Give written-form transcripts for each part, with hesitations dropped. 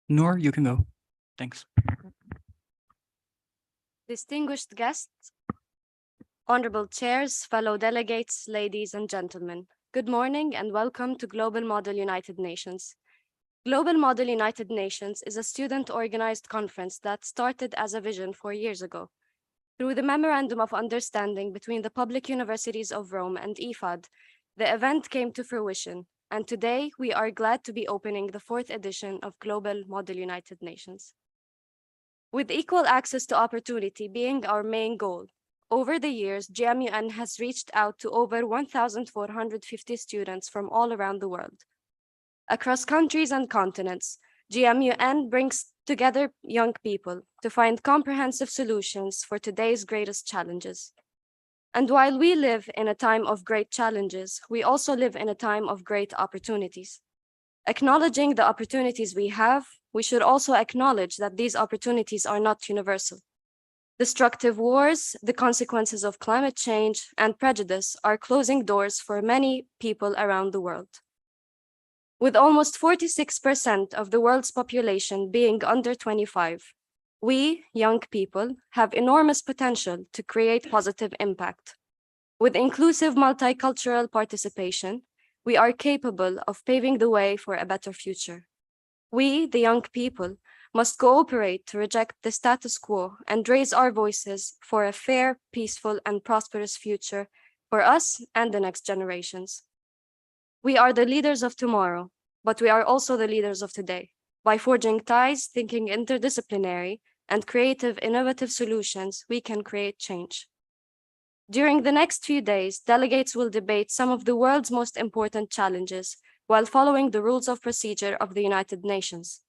Noor, you can go. Thanks. Distinguished guests, honorable chairs, fellow delegates, ladies and gentlemen, good morning and welcome to Global Model United Nations. Global Model United Nations is a student-organized conference that started as a vision 4 years ago. Through the Memorandum of Understanding between the Public Universities of Rome and IFAD, the event came to fruition, and today we are glad to be opening the 4th edition of Global Model United Nations. With equal access to opportunity being our main goal, over the years, GMUN has reached out to over 1,450 students from all around the world. Across countries and continents, GMUN brings together young people to find comprehensive solutions for today's greatest challenges. And while we live in a time of great challenges, we also live in a time of great opportunities. Acknowledging the opportunities we have, we should also acknowledge that these opportunities are not universal. Destructive wars, the consequences of climate change, and prejudice are closing doors for many people around the world. With almost 46% of the world's population being under 25, we, young people, have enormous potential to create positive impact. With inclusive multicultural participation, we are capable of paving the way for a better future. We, the young people, must cooperate to reject the status quo and raise our voices for a fair, peaceful, and prosperous future for us and the next generations. We are the leaders of tomorrow, but we are also the leaders of today. By forging ties, thinking interdisciplinary, and creative, innovative solutions, we can create change. During the next few days, delegates will debate some of the world's most important challenges while following the rules of procedure of the United Nations.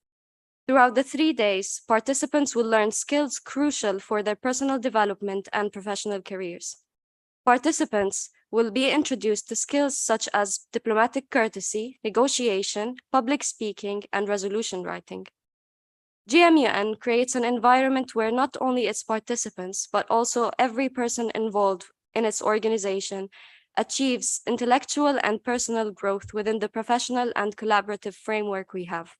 Throughout the 3 days, participants will learn skills crucial for their personal development and professional careers. Participants will be introduced to skills such as diplomatic courtesy, negotiation, public speaking, and resolution writing. GMUN creates an environment where not only its participants, but also every person involved in its organization achieves intellectual and personal growth within the professional and collaborative framework we have.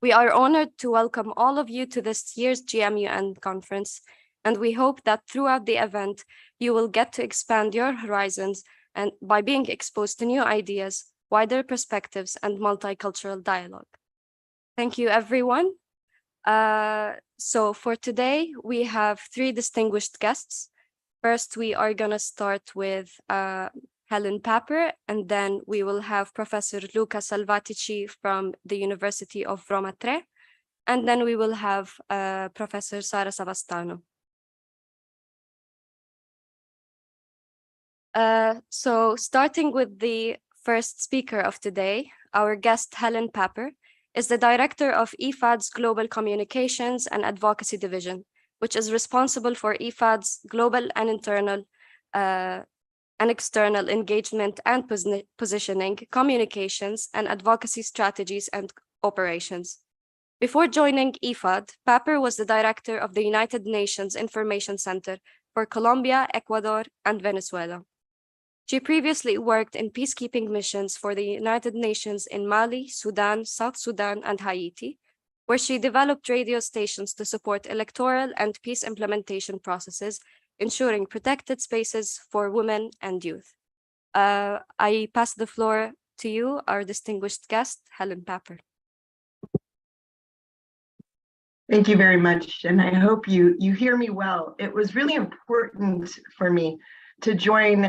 We are honored to welcome all of you to this year's GMUN conference, and we hope that throughout the event, you will get to expand your horizons and by being exposed to new ideas, wider perspectives, and multicultural dialogue. Thank you, everyone. So for today, we have 3 distinguished guests. First, we are going to start with Helen Papper, and then we will have Professor Luca Salvatici from the University of Roma Tre, and then we will have Professor Sara Savastano. So starting with the first speaker of today, our guest Helen Papper is the director of IFAD's Global Communications and Advocacy Division, which is responsible for IFAD's global and internal and external engagement and positioning, communications, and advocacy strategies and operations. Before joining IFAD, Papper was the director of the United Nations Information Center for Colombia, Ecuador, and Venezuela. She previously worked in peacekeeping missions for the United Nations in Mali, Sudan, South Sudan, and Haiti, where she developed radio stations to support electoral and peace implementation processes, ensuring protected spaces for women and youth. I pass the floor to you, our distinguished guest, Helen Papper. Thank you very much, and I hope you hear me well. It was really important for me to join,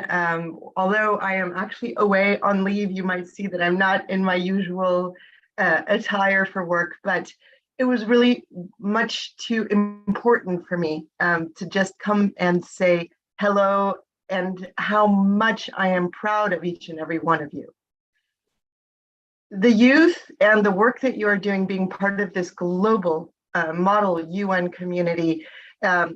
although I am actually away on leave. You might see that I'm not in my usual attire for work, but it was really much too important for me to just come and say hello and how much I am proud of each and every one of you. The youth and the work that you are doing being part of this global model UN community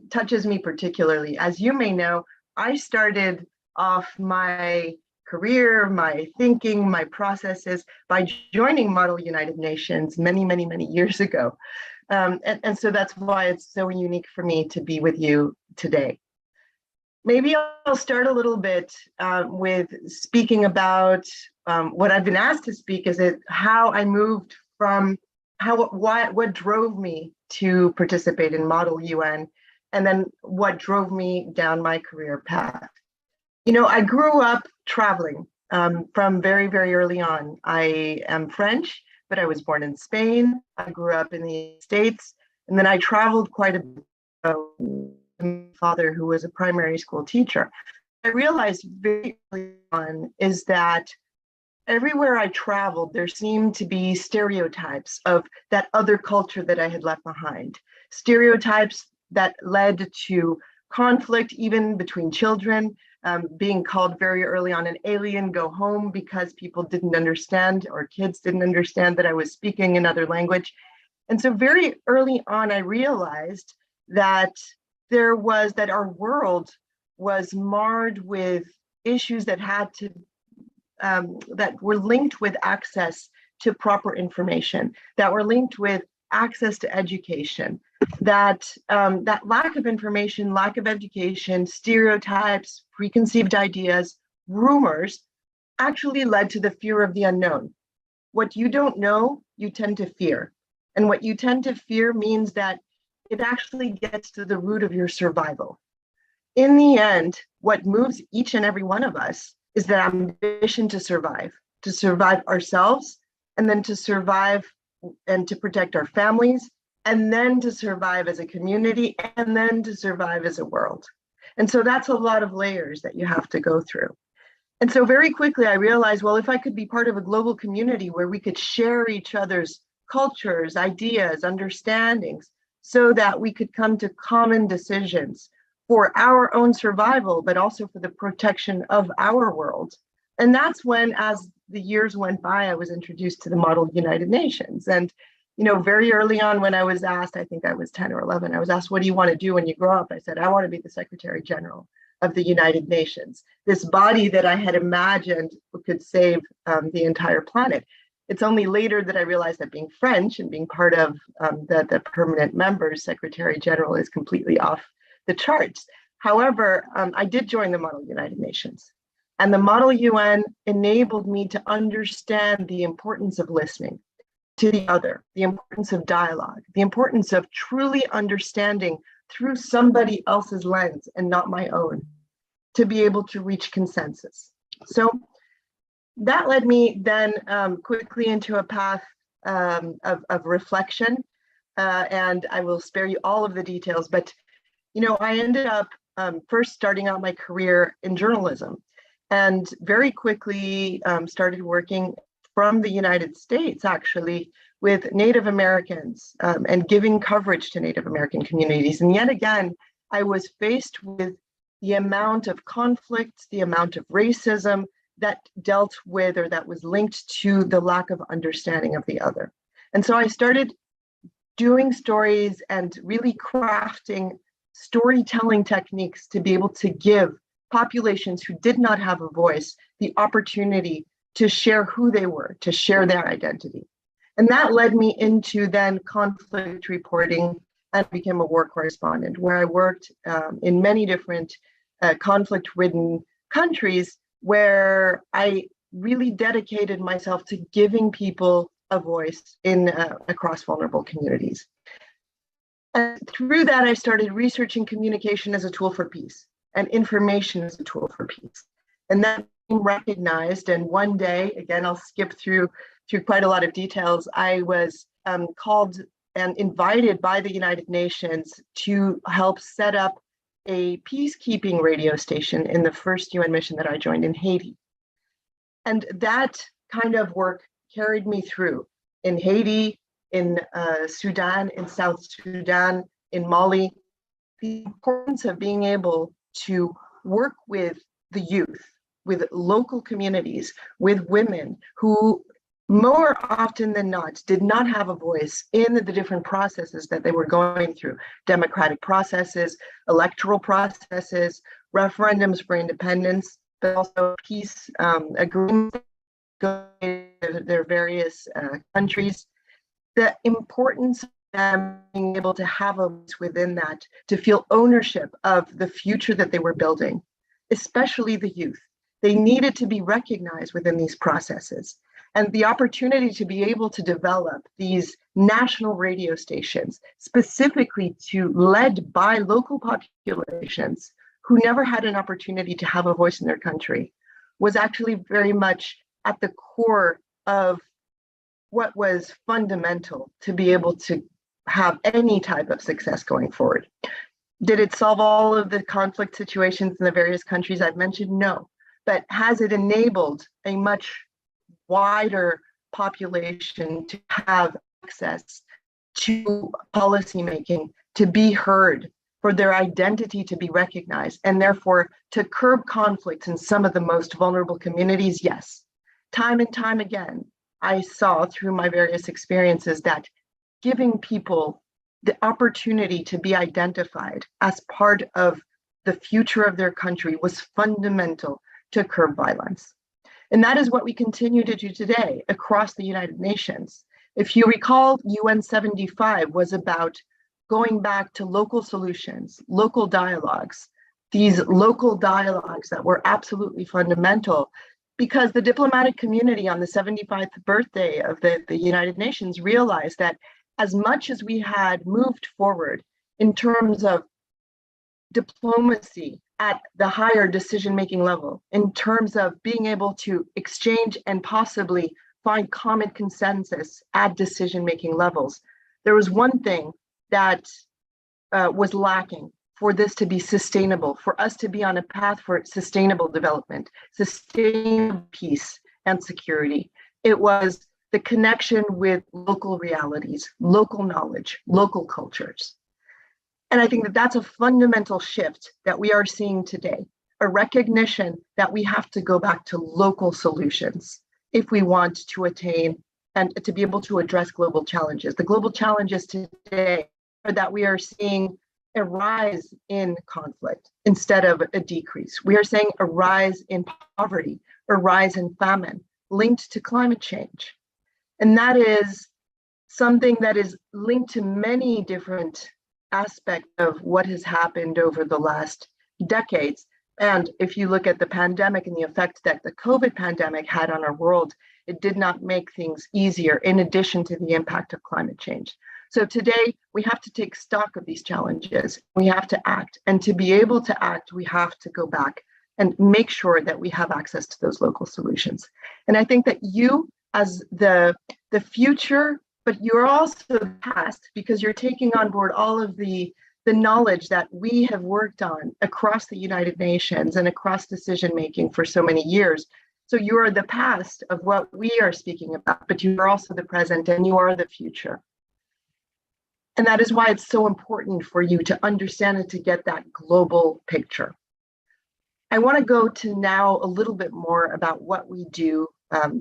touches me particularly. As you may know, I started off my career, my thinking, my processes by joining Model United Nations many, many, many years ago. And so that's why it's so unique for me to be with you today. Maybe I'll start a little bit with speaking about what I've been asked to speak, is it how I moved from what drove me to participate in Model UN, and then what drove me down my career path. I grew up traveling from very, very early on. I am French, but I was born in Spain. I grew up in the States, and then I traveled quite a bit. My father, who was a primary school teacher, I realized very early on is that everywhere I traveled, there seemed to be stereotypes of that other culture that I had left behind. Stereotypes that led to conflict, even between children, being called very early on an alien, go home, because people didn't understand, or kids didn't understand that I was speaking another language. And so very early on, I realized that our world was marred with issues that had to that were linked with access to proper information, that were linked with access to education, that lack of information, lack of education, stereotypes, preconceived ideas, rumors actually led to the fear of the unknown. What you don't know, you tend to fear. And what you tend to fear means that it actually gets to the root of your survival. In the end, what moves each and every one of us is the ambition to survive ourselves, and then to survive and to protect our families, and then to survive as a community, and then to survive as a world. And so that's a lot of layers that you have to go through. And so very quickly, I realized, well, if I could be part of a global community where we could share each other's cultures, ideas, understandings, so that we could come to common decisions for our own survival, but also for the protection of our world. And that's when, as the years went by, I was introduced to the Model United Nations. And, very early on when I was asked, I think I was 10 or 11, I was asked, what do you want to do when you grow up? I said, I want to be the Secretary General of the United Nations, this body that I had imagined could save the entire planet. It's only later that I realized that being French and being part of the permanent members, Secretary General, is completely off the charts. However, I did join the Model United Nations, and the Model UN enabled me to understand the importance of listening to the other, the importance of dialogue, the importance of truly understanding through somebody else's lens and not my own, to be able to reach consensus. So that led me then quickly into a path of reflection, and I will spare you all of the details, but I ended up first starting out my career in journalism, and very quickly started working from the United States, actually, with Native Americans and giving coverage to Native American communities. And yet again, I was faced with the amount of conflict, the amount of racism that dealt with, or that was linked to, the lack of understanding of the other. And so I started doing stories and really crafting storytelling techniques to be able to give populations who did not have a voice the opportunity to share who they were, to share their identity. And that led me into then conflict reporting, and became a war correspondent, where I worked in many different conflict-ridden countries, where I really dedicated myself to giving people a voice in across vulnerable communities. And through that, I started researching communication as a tool for peace and information as a tool for peace. And that became recognized. And one day, again, I'll skip through quite a lot of details, I was called and invited by the United Nations to help set up a peacekeeping radio station in the first UN mission that I joined in Haiti. And that kind of work carried me through in Haiti, in Sudan, in South Sudan, in Mali. The importance of being able to work with the youth, with local communities, with women who more often than not did not have a voice in the different processes that they were going through, democratic processes, electoral processes, referendums for independence, but also peace agreements in their various countries. The importance of them being able to have a voice within that, to feel ownership of the future that they were building, especially the youth. They needed to be recognized within these processes. And the opportunity to be able to develop these national radio stations, specifically led by local populations who never had an opportunity to have a voice in their country, was actually very much at the core of what was fundamental to be able to have any type of success going forward. Did it solve all of the conflict situations in the various countries I've mentioned? No. But has it enabled a much wider population to have access to policymaking, to be heard, for their identity to be recognized, and therefore to curb conflicts in some of the most vulnerable communities? Yes. Time and time again, I saw through my various experiences that giving people the opportunity to be identified as part of the future of their country was fundamental to curb violence. And that is what we continue to do today across the United Nations. If you recall, UN 75 was about going back to local solutions, local dialogues, these local dialogues that were absolutely fundamental, because the diplomatic community on the 75th birthday of the United Nations realized that as much as we had moved forward in terms of diplomacy at the higher decision-making level, in terms of being able to exchange and possibly find common consensus at decision-making levels, there was one thing that was lacking for this to be sustainable, for us to be on a path for sustainable development, sustainable peace and security. It was the connection with local realities, local knowledge, local cultures. And I think that that's a fundamental shift that we are seeing today, a recognition that we have to go back to local solutions if we want to attain and to be able to address global challenges. The global challenges today are that we are seeing a rise in conflict instead of a decrease. We are seeing a rise in poverty, a rise in famine linked to climate change. And that is something that is linked to many different aspects of what has happened over the last decades. And if you look at the pandemic and the effect that the COVID pandemic had on our world, it did not make things easier, in addition to the impact of climate change. So today, we have to take stock of these challenges. We have to act. And to be able to act, we have to go back and make sure that we have access to those local solutions. And I think that you, as the future, but you're also the past, because you're taking on board all of the knowledge that we have worked on across the United Nations and across decision-making for so many years. So you are the past of what we are speaking about, but you are also the present and you are the future. And that is why it's so important for you to understand and to get that global picture. I want to go to now a little bit more about what we do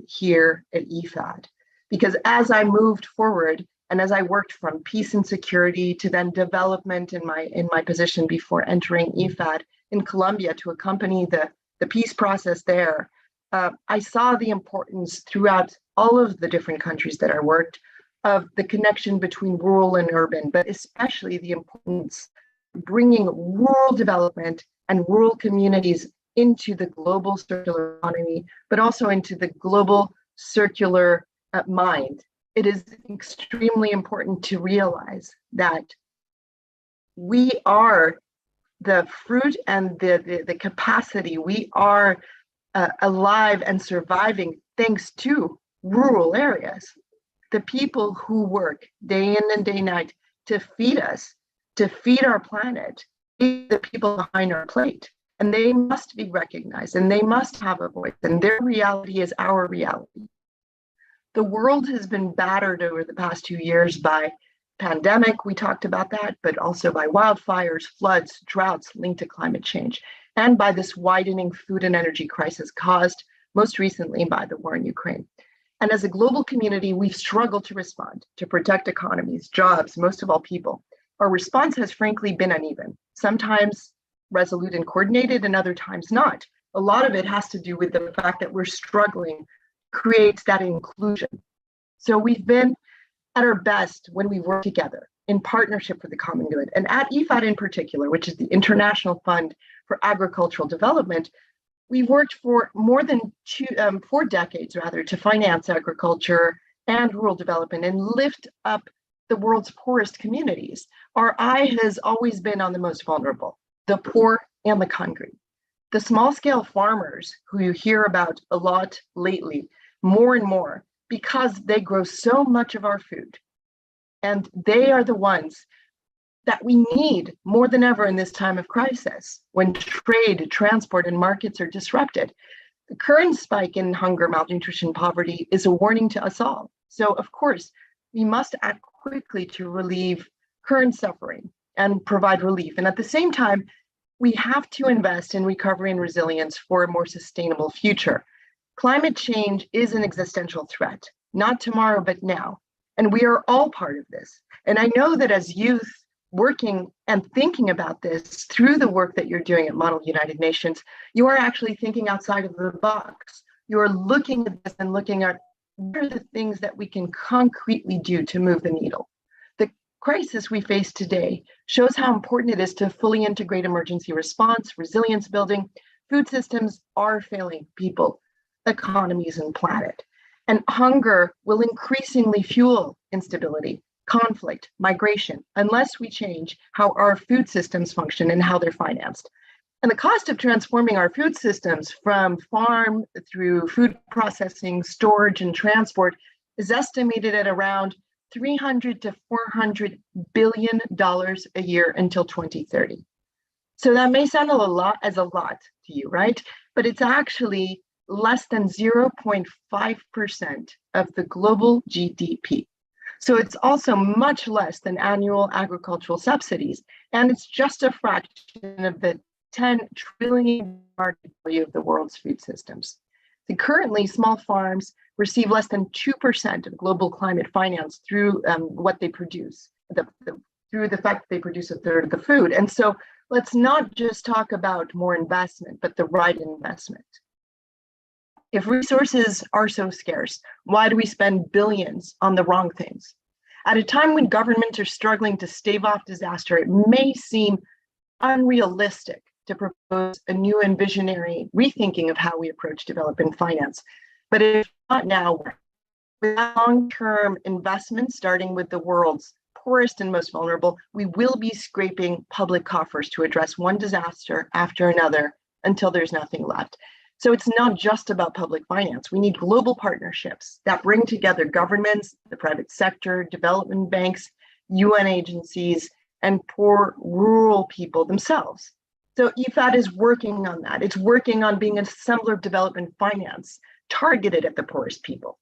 here at IFAD, because as I moved forward and as I worked from peace and security to then development in my position before entering IFAD in Colombia to accompany the peace process there, I saw the importance throughout all of the different countries that I worked of the connection between rural and urban, but especially the importance of bringing rural development and rural communities into the global circular economy, but also into the global circular mind. It is extremely important to realize that we are the fruit and the capacity, we are alive and surviving thanks to rural areas. The people who work day in and day night to feed us, to feed our planet, the people behind our plate. And they must be recognized and they must have a voice, and their reality is our reality. The world has been battered over the past 2 years by pandemic, we talked about that, but also by wildfires, floods, droughts linked to climate change, and by this widening food and energy crisis caused most recently by the war in Ukraine. And as a global community, we've struggled to respond, to protect economies, jobs, most of all people. Our response has frankly been uneven, sometimes resolute and coordinated, and other times not. A lot of it has to do with the fact that we're struggling create that inclusion. So we've been at our best when we work together in partnership for the common good. And at IFAD in particular, which is the International Fund for Agricultural Development, we've worked for more than 4 decades rather to finance agriculture and rural development and lift up the world's poorest communities. Our eye has always been on the most vulnerable, the poor and the hungry. The small-scale farmers who you hear about a lot lately, more and more, because they grow so much of our food. And they are the ones that we need more than ever in this time of crisis, when trade, transport, and markets are disrupted. The current spike in hunger, malnutrition, poverty is a warning to us all. So, of course, we must act quickly to relieve current suffering and provide relief. And at the same time, we have to invest in recovery and resilience for a more sustainable future. Climate change is an existential threat, not tomorrow, but now. And we are all part of this. And I know that as youth working and thinking about this through the work that you're doing at Model United Nations, you are actually thinking outside of the box. You are looking at this and looking at what are the things that we can concretely do to move the needle. The crisis we face today shows how important it is to fully integrate emergency response, resilience building. Food systems are failing people, economies, and planet. And hunger will increasingly fuel instability, conflict, migration, unless we change how our food systems function and how they're financed. And the cost of transforming our food systems from farm through food processing, storage, and transport is estimated at around $300 to $400 billion a year until 2030. So that may sound a lot to you, right? But it's actually less than 0.5% of the global GDP. So it's also much less than annual agricultural subsidies. And it's just a fraction of the 10 trillion market value of the world's food systems. So currently, small farms receive less than 2% of global climate finance through what they produce, through the fact that they produce a third of the food. And so let's not just talk about more investment, but the right investment. If resources are so scarce, why do we spend billions on the wrong things? At a time when governments are struggling to stave off disaster, it may seem unrealistic to propose a new and visionary rethinking of how we approach development finance. But if not now, with long-term investment, starting with the world's poorest and most vulnerable, we will be scraping public coffers to address one disaster after another until there's nothing left. So it's not just about public finance. We need global partnerships that bring together governments, the private sector, development banks, UN agencies, and poor rural people themselves. So IFAD is working on that. It's working on being an assembler of development finance targeted at the poorest people.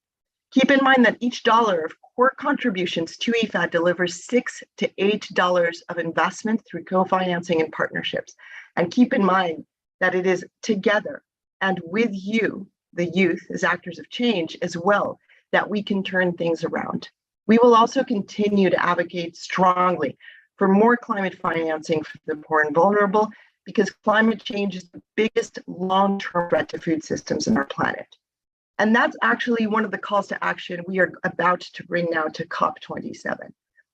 Keep in mind that each dollar of core contributions to IFAD delivers $6 to $8 of investment through co-financing and partnerships. And keep in mind that it is together and with you, the youth, as actors of change as well, that we can turn things around. We will also continue to advocate strongly for more climate financing for the poor and vulnerable, because climate change is the biggest long-term threat to food systems in our planet. And that's actually one of the calls to action we are about to bring now to COP27.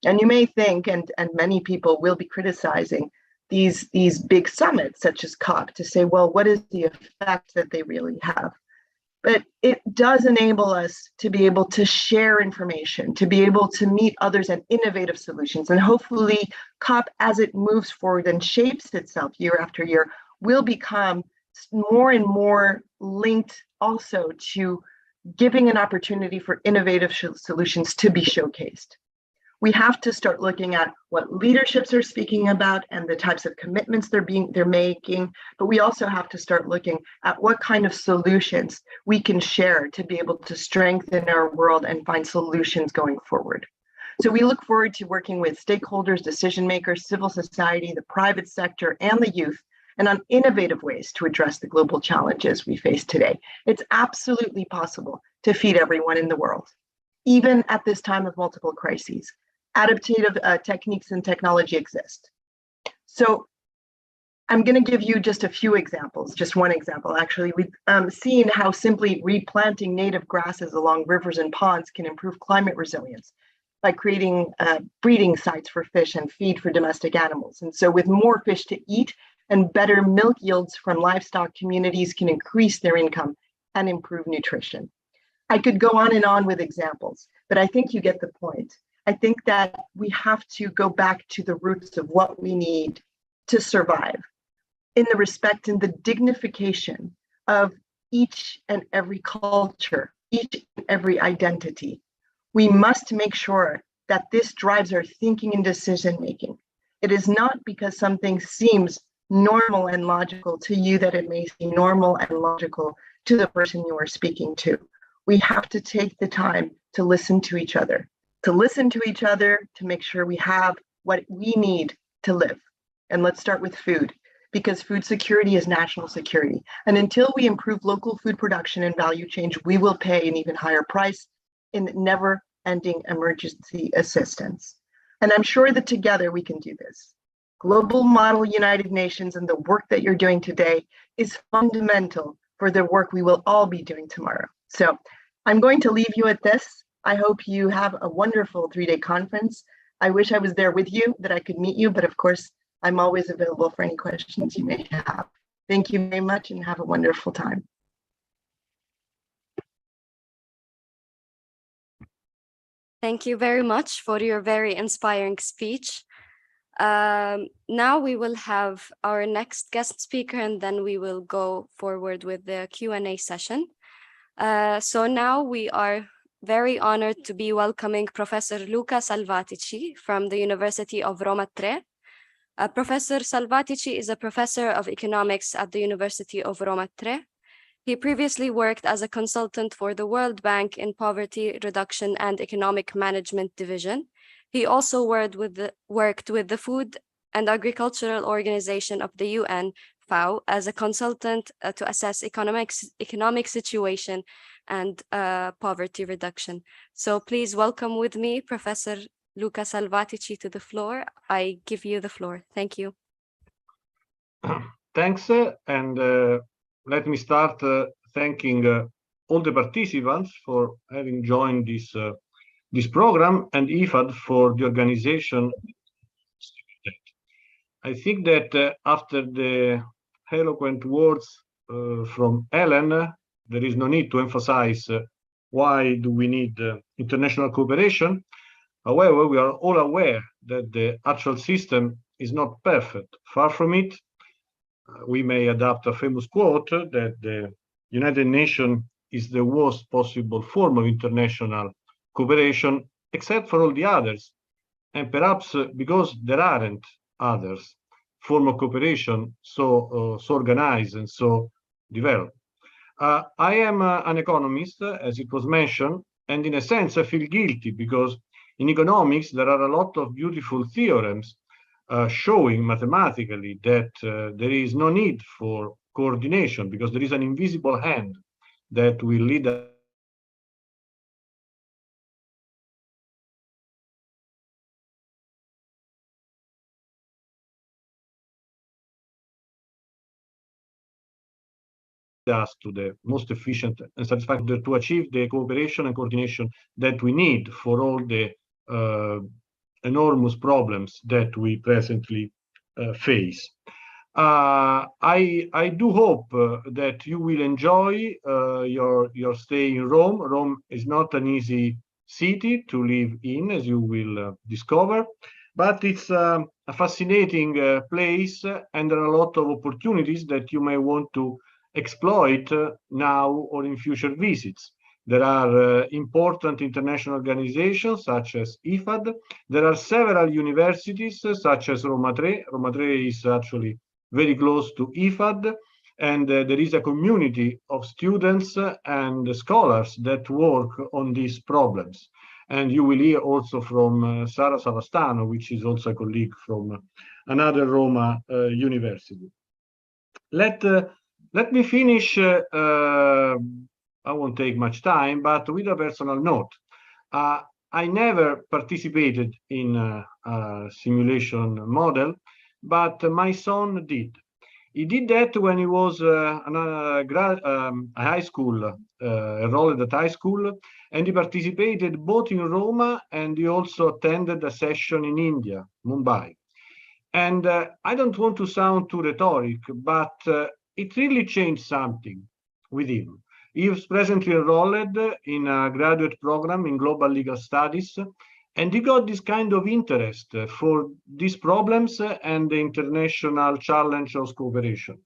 And you may think, and many people will be criticizing these big summits such as COP to say, well, what is the effect that they really have? But it does enable us to be able to share information, to be able to meet others and innovative solutions. And hopefully COP, as it moves forward and shapes itself year after year, will become more and more linked also to giving an opportunity for innovative solutions to be showcased. We have to start looking at what leaderships are speaking about and the types of commitments they're making, but we also have to start looking at what kind of solutions we can share to be able to strengthen our world and find solutions going forward. So we look forward to working with stakeholders, decision makers, civil society, the private sector, and the youth, and on innovative ways to address the global challenges we face today. It's absolutely possible to feed everyone in the world, even at this time of multiple crises. Adaptive techniques and technology exist. So I'm going to give you just a few examples, just one example. Actually, we've seen how simply replanting native grasses along rivers and ponds can improve climate resilience by creating breeding sites for fish and feed for domestic animals. And so with more fish to eat and better milk yields from livestock, communities can increase their income and improve nutrition. I could go on and on with examples, but I think you get the point. I think that we have to go back to the roots of what we need to survive in the respect and the dignification of each and every culture, each and every identity. We must make sure that this drives our thinking and decision making. It is not because something seems normal and logical to you that it may seem normal and logical to the person you are speaking to. We have to take the time to listen to each other, to make sure we have what we need to live. And let's start with food, because food security is national security. And until we improve local food production and value chain, we will pay an even higher price in never-ending emergency assistance. And I'm sure that together we can do this. Global Model United Nations and the work that you're doing today is fundamental for the work we will all be doing tomorrow. So I'm going to leave you at this. I hope you have a wonderful 3-day conference. I wish I was there with you, that I could meet you, but of course, I'm always available for any questions you may have. Thank you very much and have a wonderful time. Thank you very much for your very inspiring speech. Now we will have our next guest speaker, and then we will go forward with the Q&A session. So now we are very honored to be welcoming Professor Luca Salvatici from the University of Roma Tre. Professor Salvatici is a professor of economics at the University of Roma Tre. He previously worked as a consultant for the World Bank in Poverty Reduction and Economic Management Division. He also worked with the Food and Agricultural Organization of the UN, FAO, as a consultant to assess economic situation and poverty reduction. So please welcome with me Professor Luca Salvatici to the floor. I give you the floor. Thank you. Thanks, and let me start thanking all the participants for having joined this program, and IFAD for the organization. I think that after the eloquent words from Ellen, there is no need to emphasize why do we need international cooperation. However, we are all aware that the actual system is not perfect. Far from it. We may adapt a famous quote that the United Nations is the worst possible form of international cooperation, except for all the others. And perhaps because there aren't others, form of cooperation so organized and so developed. I am an economist, as it was mentioned, and in a sense I feel guilty because in economics there are a lot of beautiful theorems showing mathematically that there is no need for coordination because there is an invisible hand that will lead us to the most efficient and satisfactory to achieve the cooperation and coordination that we need for all the enormous problems that we presently face. I do hope that you will enjoy your stay in Rome. Rome is not an easy city to live in, as you will discover, but it's a fascinating place, and there are a lot of opportunities that you may want to exploit now or in future visits. There are important international organizations such as IFAD. There are several universities such as Roma Tre. Roma Tre is actually very close to IFAD, and there is a community of students and scholars that work on these problems. And you will hear also from Sara Savastano, which is also a colleague from another Roma university. Let me finish, I won't take much time, but with a personal note. I never participated in a simulation model, but my son did. He did that when he was a high school, enrolled at high school, and he participated both in Roma and he also attended a session in India, Mumbai. And I don't want to sound too rhetoric, but it really changed something with him. He is presently enrolled in a graduate program in global legal studies, and he got this kind of interest for these problems and the international challenge of cooperation.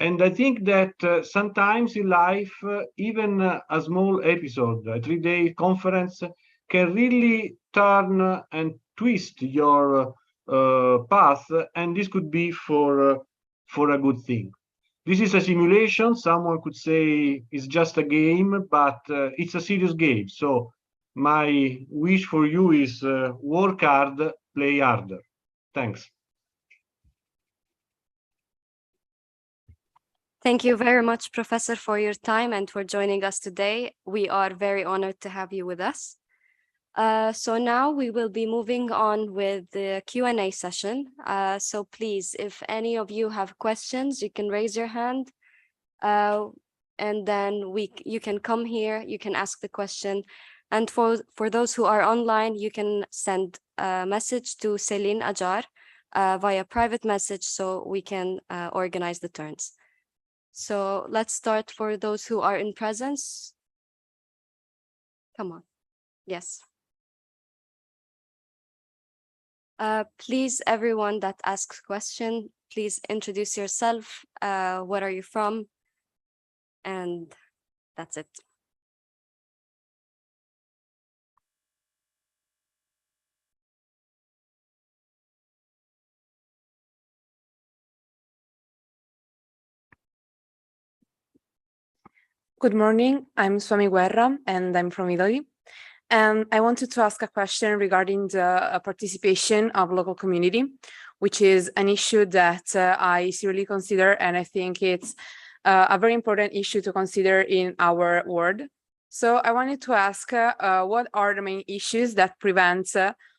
And I think that sometimes in life, even a small episode, a 3-day conference, can really turn and twist your path, and this could be for a good thing. This is a simulation. Someone could say it's just a game, but it's a serious game. So my wish for you is work hard, play harder. Thanks. Thank you very much, Professor, for your time and for joining us today. We are very honored to have you with us. So now we will be moving on with the Q&A session. So please, if any of you have questions, you can raise your hand, and then you can come here, you can ask the question. And for those who are online, you can send a message to Céline Ajar via private message so we can organize the turns. So let's start for those who are in presence. Come on. Yes. Please, everyone that asks question, please introduce yourself. Where are you from? And that's it. Good morning, I'm Swami Guerra and I'm from Italy. And I wanted to ask a question regarding the participation of local community, which is an issue that I seriously consider, and I think it's a very important issue to consider in our world. So I wanted to ask what are the main issues that prevent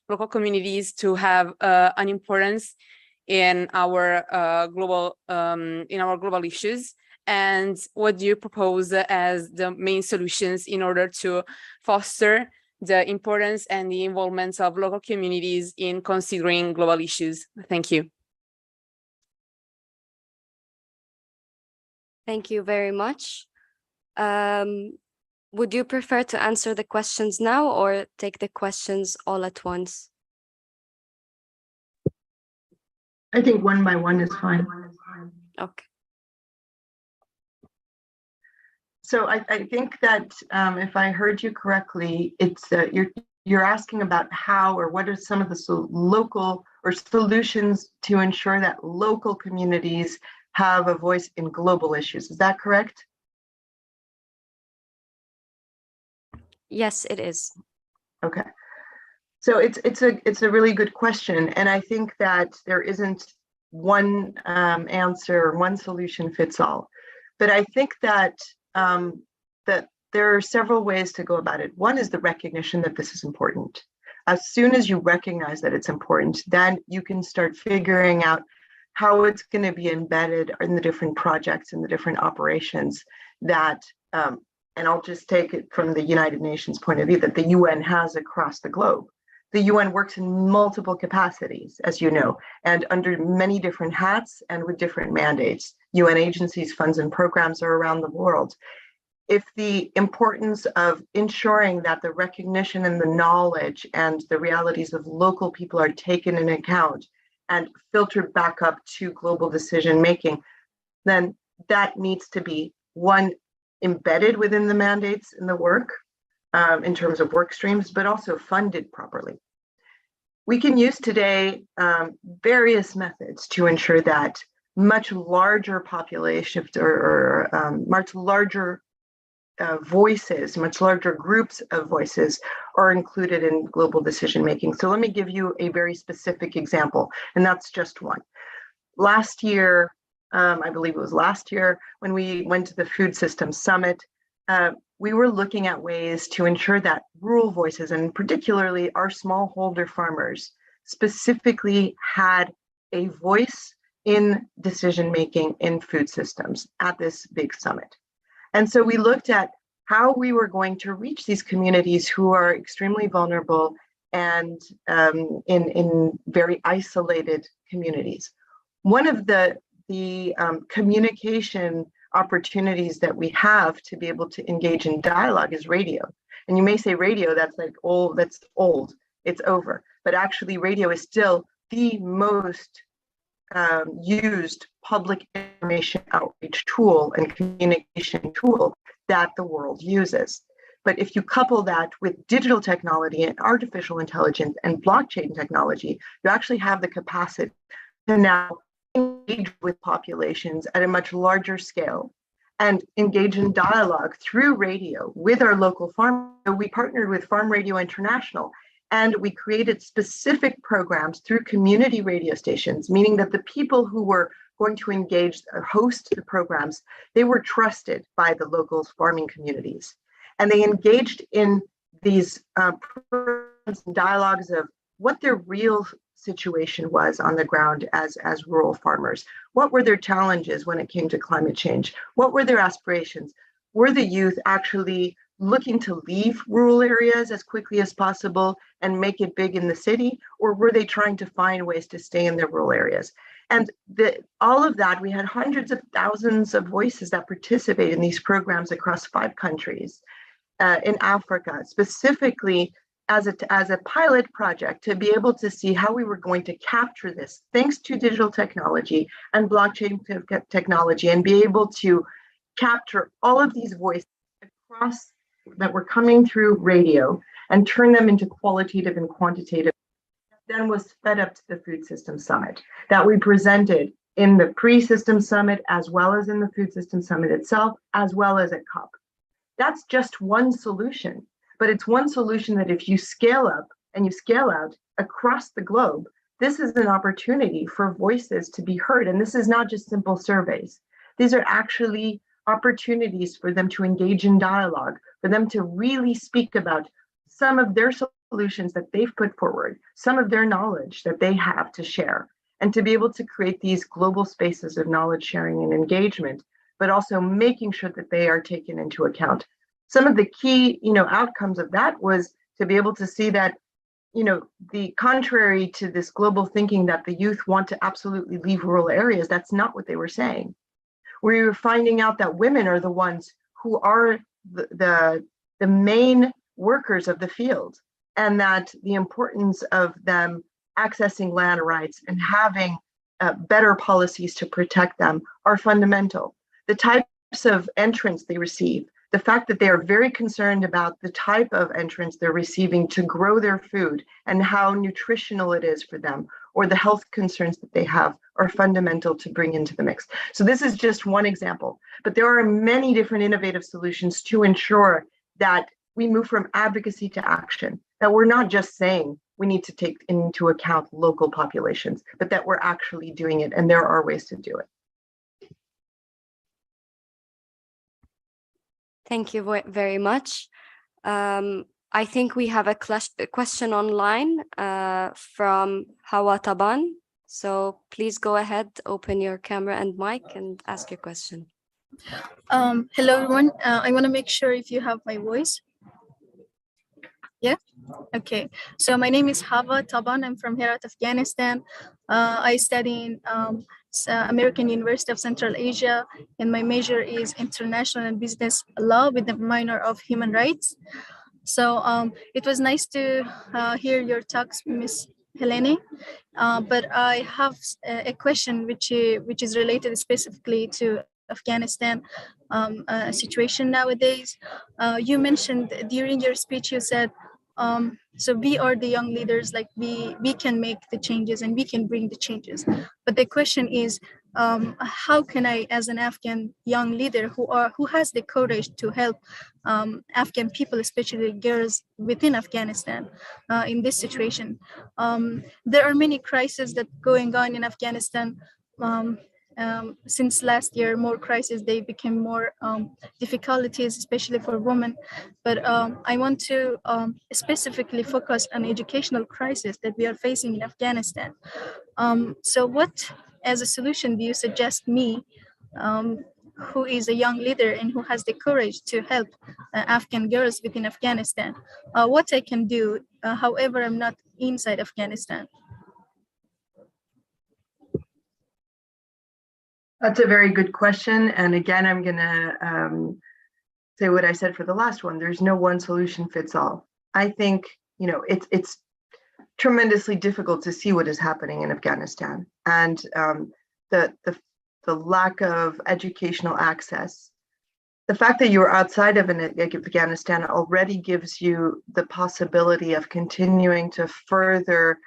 local communities to have an importance in our global issues? And what do you propose as the main solutions in order to foster the importance and the involvement of local communities in considering global issues? Thank you. Thank you very much. Would you prefer to answer the questions now or take the questions all at once? I think one by one is fine. Okay. So I think that if I heard you correctly, it's you're asking about how or what are some of the local or solutions to ensure that local communities have a voice in global issues. Is that correct? Yes, it is. Okay. So it's a really good question, and I think that there isn't one answer, one solution fits all. But I think that that there are several ways to go about it. One is the recognition that this is important. As soon as you recognize that it's important, then you can start figuring out how it's going to be embedded in the different projects and the different operations that, and I'll just take it from the United Nations point of view, that the UN has across the globe. The UN works in multiple capacities, as you know, and under many different hats and with different mandates. UN agencies, funds, and programs are around the world. If the importance of ensuring that the recognition and the knowledge and the realities of local people are taken into account and filtered back up to global decision making, then that needs to be, one, embedded within the mandates in the work in terms of work streams, but also funded properly. We can use today various methods to ensure that much larger populations or much larger voices, much larger groups of voices are included in global decision making. So let me give you a very specific example, and that's just one. Last year, I believe it was last year, when we went to the Food Systems Summit, we were looking at ways to ensure that rural voices, and particularly our smallholder farmers, specifically had a voice in decision making in food systems at this big summit. And so we looked at how we were going to reach these communities who are extremely vulnerable and in very isolated communities. One of the communication opportunities that we have to be able to engage in dialogue is radio. And you may say radio, that's like old, that's old, it's over. But actually radio is still the most used public information outreach tool and communication tool that the world uses. But if you couple that with digital technology and artificial intelligence and blockchain technology, you actually have the capacity to now engage with populations at a much larger scale and engage in dialogue through radio with our local farm. We partnered with Farm Radio International, and we created specific programs through community radio stations, meaning that the people who were going to engage or host the programs, they were trusted by the local farming communities. And they engaged in these programs and dialogues of what their real situation was on the ground as rural farmers. What were their challenges when it came to climate change? What were their aspirations? Were the youth actually looking to leave rural areas as quickly as possible and make it big in the city? Or were they trying to find ways to stay in their rural areas? And all of that, we had hundreds of thousands of voices that participate in these programs across 5 countries. In Africa, specifically as a pilot project to be able to see how we were going to capture this thanks to digital technology and blockchain technology and be able to capture all of these voices across that were coming through radio and turn them into qualitative and quantitative, then was fed up to the Food System Summit that we presented in the pre-system summit as well as in the Food System Summit itself, as well as at COP. That's just one solution, but it's one solution that if you scale up and you scale out across the globe, this is an opportunity for voices to be heard. And this is not just simple surveys. These are actually opportunities for them to engage in dialogue, for them to really speak about some of their solutions that they've put forward, some of their knowledge that they have to share, and to be able to create these global spaces of knowledge sharing and engagement, but also making sure that they are taken into account. Some of the key, outcomes of that was to be able to see that, the contrary to this global thinking that the youth want to absolutely leave rural areas, that's not what they were saying. We were finding out that women are the ones who are the main workers of the field, and that the importance of them accessing land rights and having better policies to protect them are fundamental. The types of entrants they receive, the fact that they are very concerned about the type of entrants they're receiving to grow their food and how nutritional it is for them, or the health concerns that they have, are fundamental to bring into the mix. So this is just one example, but there are many different innovative solutions to ensure that we move from advocacy to action, that we're not just saying we need to take into account local populations, but that we're actually doing it, and there are ways to do it. Thank you very much. I think we have a question online from Hawa Taban. So please go ahead, open your camera and mic and ask your question. Hello, everyone. I want to make sure if you have my voice. Yeah? Okay. So my name is Hawa Taban. I'm from Herat, Afghanistan. I study in American University of Central Asia, and my major is international and business law with a minor of human rights. So it was nice to hear your talks, Ms. Helene, but I have a question which is related specifically to Afghanistan situation nowadays. You mentioned during your speech, you said, so we are the young leaders, like we can make the changes and we can bring the changes. But the question is, how can I, as an Afghan young leader who has the courage to help Afghan people, especially girls within Afghanistan in this situation? There are many crises that going on in Afghanistan. Since last year, more crises, they became more difficulties, especially for women. But I want to specifically focus on educational crisis that we are facing in Afghanistan. So what, as a solution, do you suggest me, who is a young leader and who has the courage to help Afghan girls within Afghanistan, what I can do, however, I'm not inside Afghanistan? That's a very good question. And again, I'm going to say what I said for the last one. There's no one solution fits all. I think, it's tremendously difficult to see what is happening in Afghanistan, and the lack of educational access. The fact that you're outside of Afghanistan already gives you the possibility of continuing to further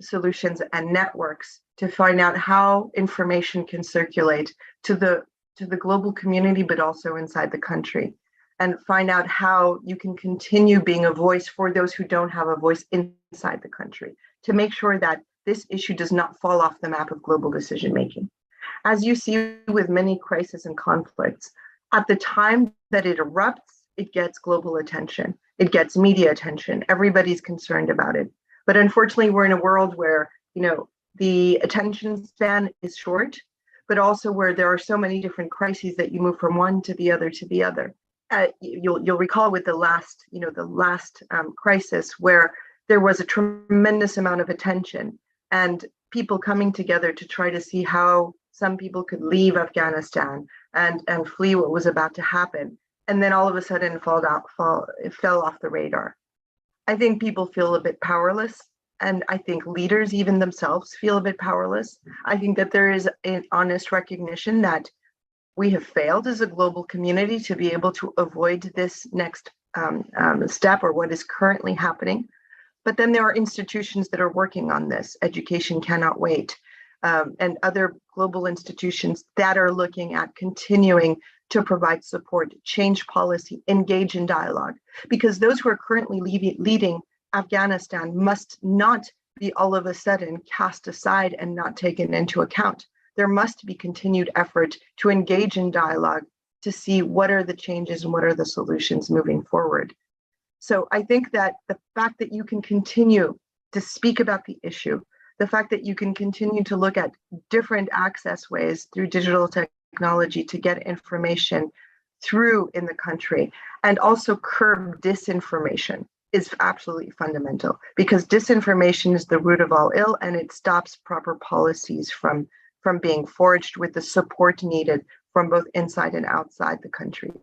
solutions and networks to find out how information can circulate to the global community, but also inside the country, and find out how you can continue being a voice for those who don't have a voice inside the country, to make sure that this issue does not fall off the map of global decision making. As you see with many crises and conflicts, at the time that it erupts, it gets global attention, it gets media attention, everybody's concerned about it. But unfortunately, we're in a world where, the attention span is short, but also where there are so many different crises that you move from one to the other to the other. You'll recall with the last crisis, where there was a tremendous amount of attention and people coming together to try to see how some people could leave Afghanistan and flee what was about to happen. And then all of a sudden it fell off the radar. I think people feel a bit powerless. And I think leaders even themselves feel a bit powerless. I think that there is an honest recognition that we have failed as a global community to be able to avoid this next step, or what is currently happening. But then there are institutions that are working on this. Education Cannot Wait, and other global institutions that are looking at continuing to provide support, change policy, engage in dialogue, because those who are currently leading Afghanistan must not be all of a sudden cast aside and not taken into account. There must be continued effort to engage in dialogue to see what are the changes and what are the solutions moving forward. So I think that the fact that you can continue to speak about the issue, the fact that you can continue to look at different access ways through digital technology to get information through in the country, and also curb disinformation, is absolutely fundamental, because disinformation is the root of all ill, and it stops proper policies from being forged with the support needed from both inside and outside the country.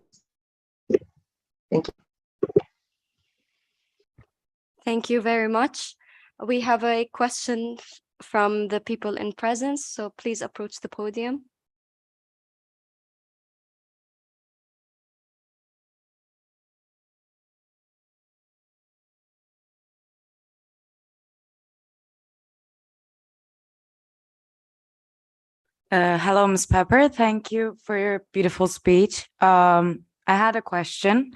Thank you. Thank you very much. We have a question from the people in presence, so please approach the podium. Hello, Ms. Pepper. Thank you for your beautiful speech. I had a question.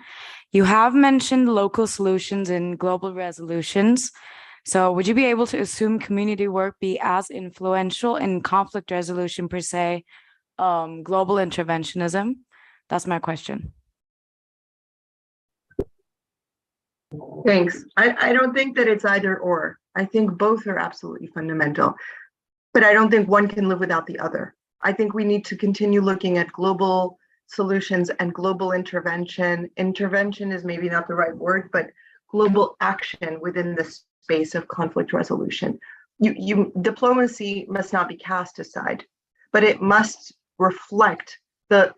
You have mentioned local solutions in global resolutions. So would you be able to assume community work be as influential in conflict resolution per se, global interventionism? That's my question. Thanks. I don't think that it's either or. I think both are absolutely fundamental, but I don't think one can live without the other. I think we need to continue looking at global solutions and global intervention. Intervention is maybe not the right word, but global action within the space of conflict resolution. Diplomacy must not be cast aside, but it must reflect the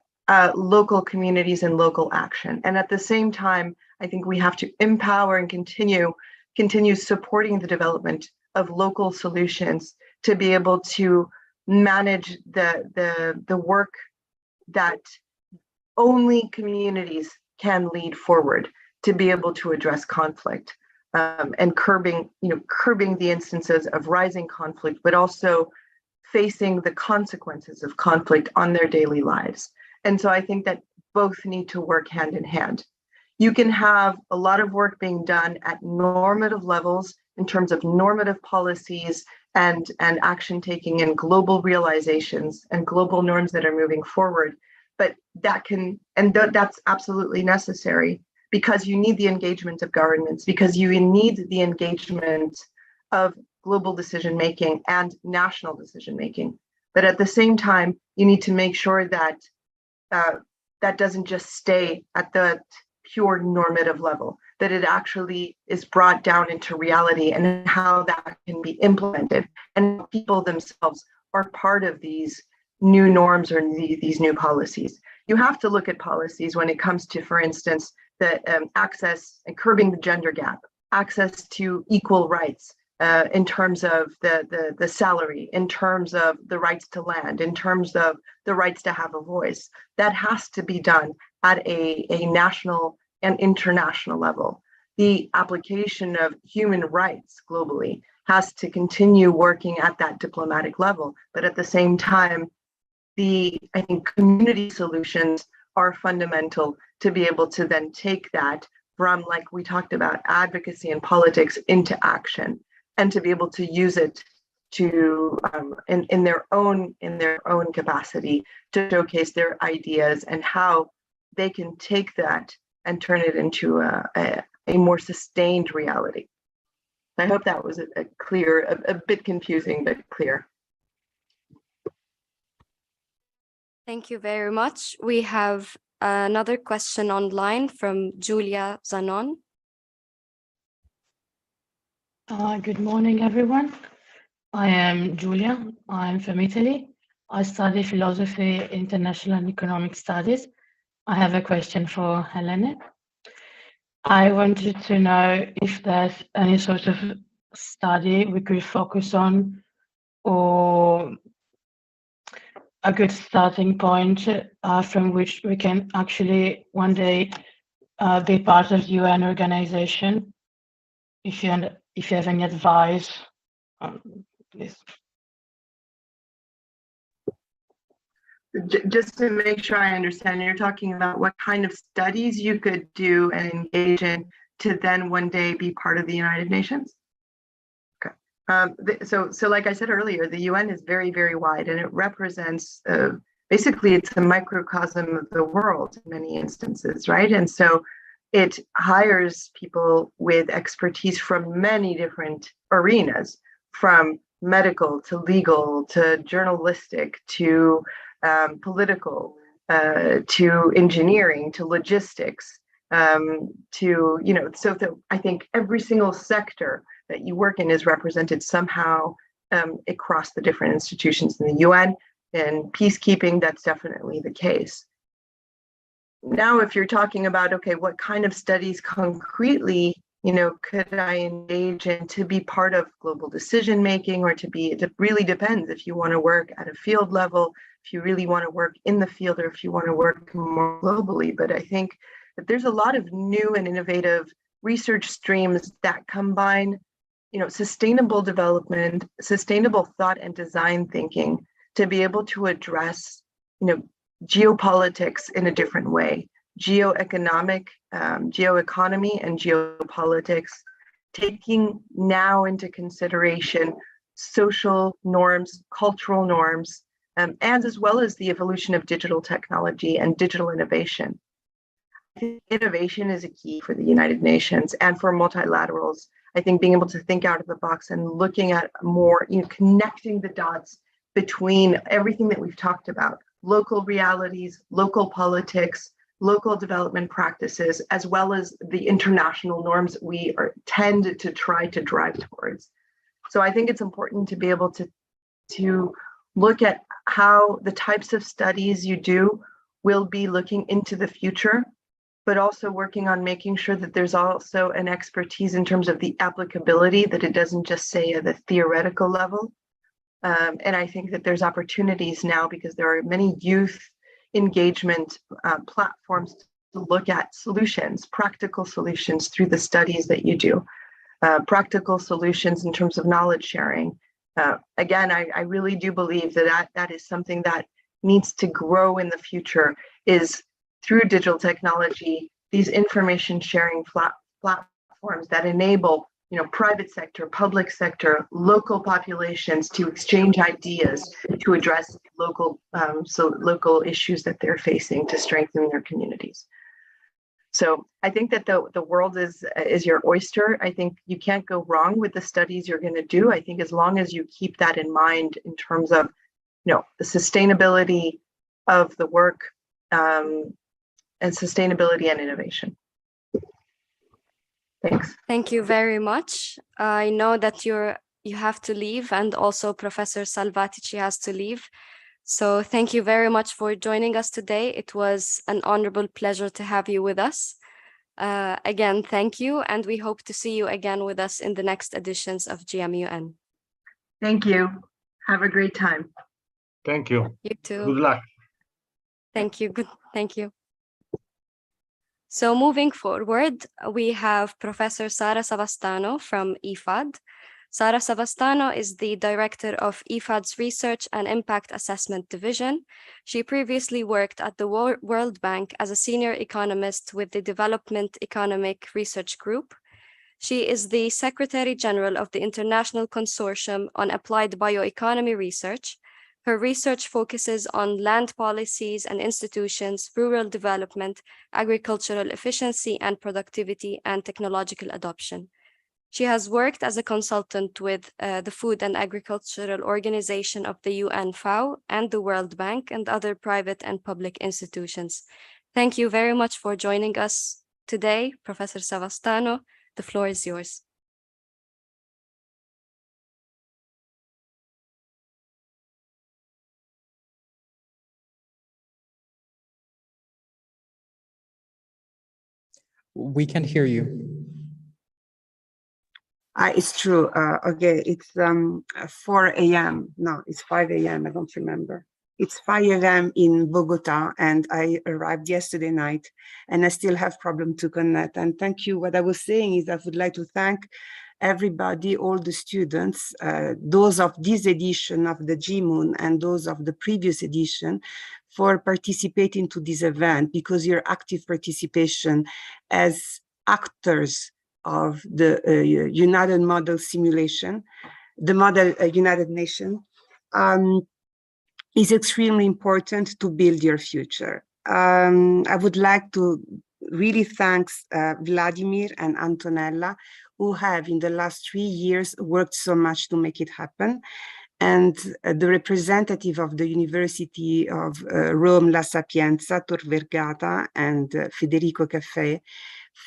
local communities and local action. And at the same time, I think we have to empower and continue supporting the development of local solutions to be able to manage the work that only communities can lead forward to be able to address conflict, and curbing the instances of rising conflict, but also facing the consequences of conflict on their daily lives. And so I think that both need to work hand in hand. You can have a lot of work being done at normative levels in terms of normative policies and action taking and global realizations and global norms that are moving forward. But that's absolutely necessary, because you need the engagement of governments, because you need the engagement of global decision making and national decision making. But at the same time, you need to make sure that that doesn't just stay at the pure normative level, that it actually is brought down into reality and how that can be implemented, and people themselves are part of these new norms or these new policies. You have to look at policies when it comes to, for instance, the access and curbing the gender gap, access to equal rights in terms of the salary, in terms of the rights to land, in terms of the rights to have a voice. That has to be done at a national and international level. The application of human rights globally has to continue working at that diplomatic level. But at the same time, I think community solutions are fundamental to be able to then take that from, like we talked about, advocacy and politics into action, and to be able to use it to in their own capacity to showcase their ideas and how they can take that and turn it into a more sustained reality. I hope that was a clear, a bit confusing, but clear. Thank you very much. We have another question online from Julia Zanon. Good morning, everyone. I am Julia. I'm from Italy. I study philosophy, international and economic studies. I have a question for Helene. I wanted to know if there's any sort of study we could focus on, or a good starting point from which we can actually one day be part of UN organization. If you have any advice on this. Just to make sure I understand, you're talking about what kind of studies you could do and engage in to then one day be part of the United Nations? Okay. So like I said earlier, the UN is very, very wide, and it represents, basically it's a microcosm of the world in many instances, right? And so it hires people with expertise from many different arenas, from medical to legal to journalistic to political, to engineering, to logistics, to, so that I think every single sector that you work in is represented somehow across the different institutions in the UN. And peacekeeping, that's definitely the case. Now, if you're talking about, okay, what kind of studies concretely, could I engage in to be part of global decision making, or it really depends if you want to work at a field level, if you really want to work in the field, or if you want to work more globally. But I think that there's a lot of new and innovative research streams that combine, sustainable development, sustainable thought and design thinking to be able to address, geopolitics in a different way, geoeconomy and geopolitics, taking now into consideration social norms, cultural norms, and as well as the evolution of digital technology and digital innovation. I think innovation is a key for the United Nations and for multilaterals. I think being able to think out of the box and looking at more, connecting the dots between everything that we've talked about, local realities, local politics, local development practices, as well as the international norms we tend to try to drive towards. So I think it's important to be able to look at how the types of studies you do will be looking into the future, but also working on making sure that there's also an expertise in terms of the applicability, that it doesn't just say at the theoretical level. And I think that there's opportunities now because there are many youth engagement platforms to look at solutions, practical solutions through the studies that you do, practical solutions in terms of knowledge sharing. Again, I really do believe that is something that needs to grow in the future, is through digital technology, these information sharing platforms that enable private sector, public sector, local populations to exchange ideas to address local issues that they're facing to strengthen their communities. So I think that the world is your oyster. I think you can't go wrong with the studies you're going to do. I think as long as you keep that in mind in terms of the sustainability of the work and sustainability and innovation. Thanks. Thank you very much. I know that you have to leave, and also Professor Salvatici has to leave. So thank you very much for joining us today. It was an honorable pleasure to have you with us. Again, thank you, and we hope to see you again with us in the next editions of GMUN. Thank you. Have a great time. Thank you. You too. Good luck. Thank you. Good. Thank you. So moving forward, we have Professor Sara Savastano from IFAD. Sara Savastano is the director of IFAD's Research and Impact Assessment Division. She previously worked at the World Bank as a senior economist with the Development Economic Research Group. She is the Secretary General of the International Consortium on Applied Bioeconomy Research. Her research focuses on land policies and institutions, rural development, agricultural efficiency and productivity, and technological adoption. She has worked as a consultant with the Food and Agricultural Organization of the UN FAO and the World Bank and other private and public institutions. Thank you very much for joining us today, Professor Savastano. The floor is yours. We can hear you. It's true. Okay, it's 4 a.m. No, it's 5 a.m. I don't remember. It's 5 a.m. in Bogota, and I arrived yesterday night, and I still have problem to connect. And thank you. What I was saying is I would like to thank everybody, all the students, those of this edition of the GMUN and those of the previous edition, for participating to this event, because your active participation as actors of the United Model Simulation, the Model United Nations, is extremely important to build your future. I would like to really thank Vladimir and Antonella, who have in the last 3 years worked so much to make it happen, and the representative of the University of Rome La Sapienza, Tor Vergata, and Federico Caffè,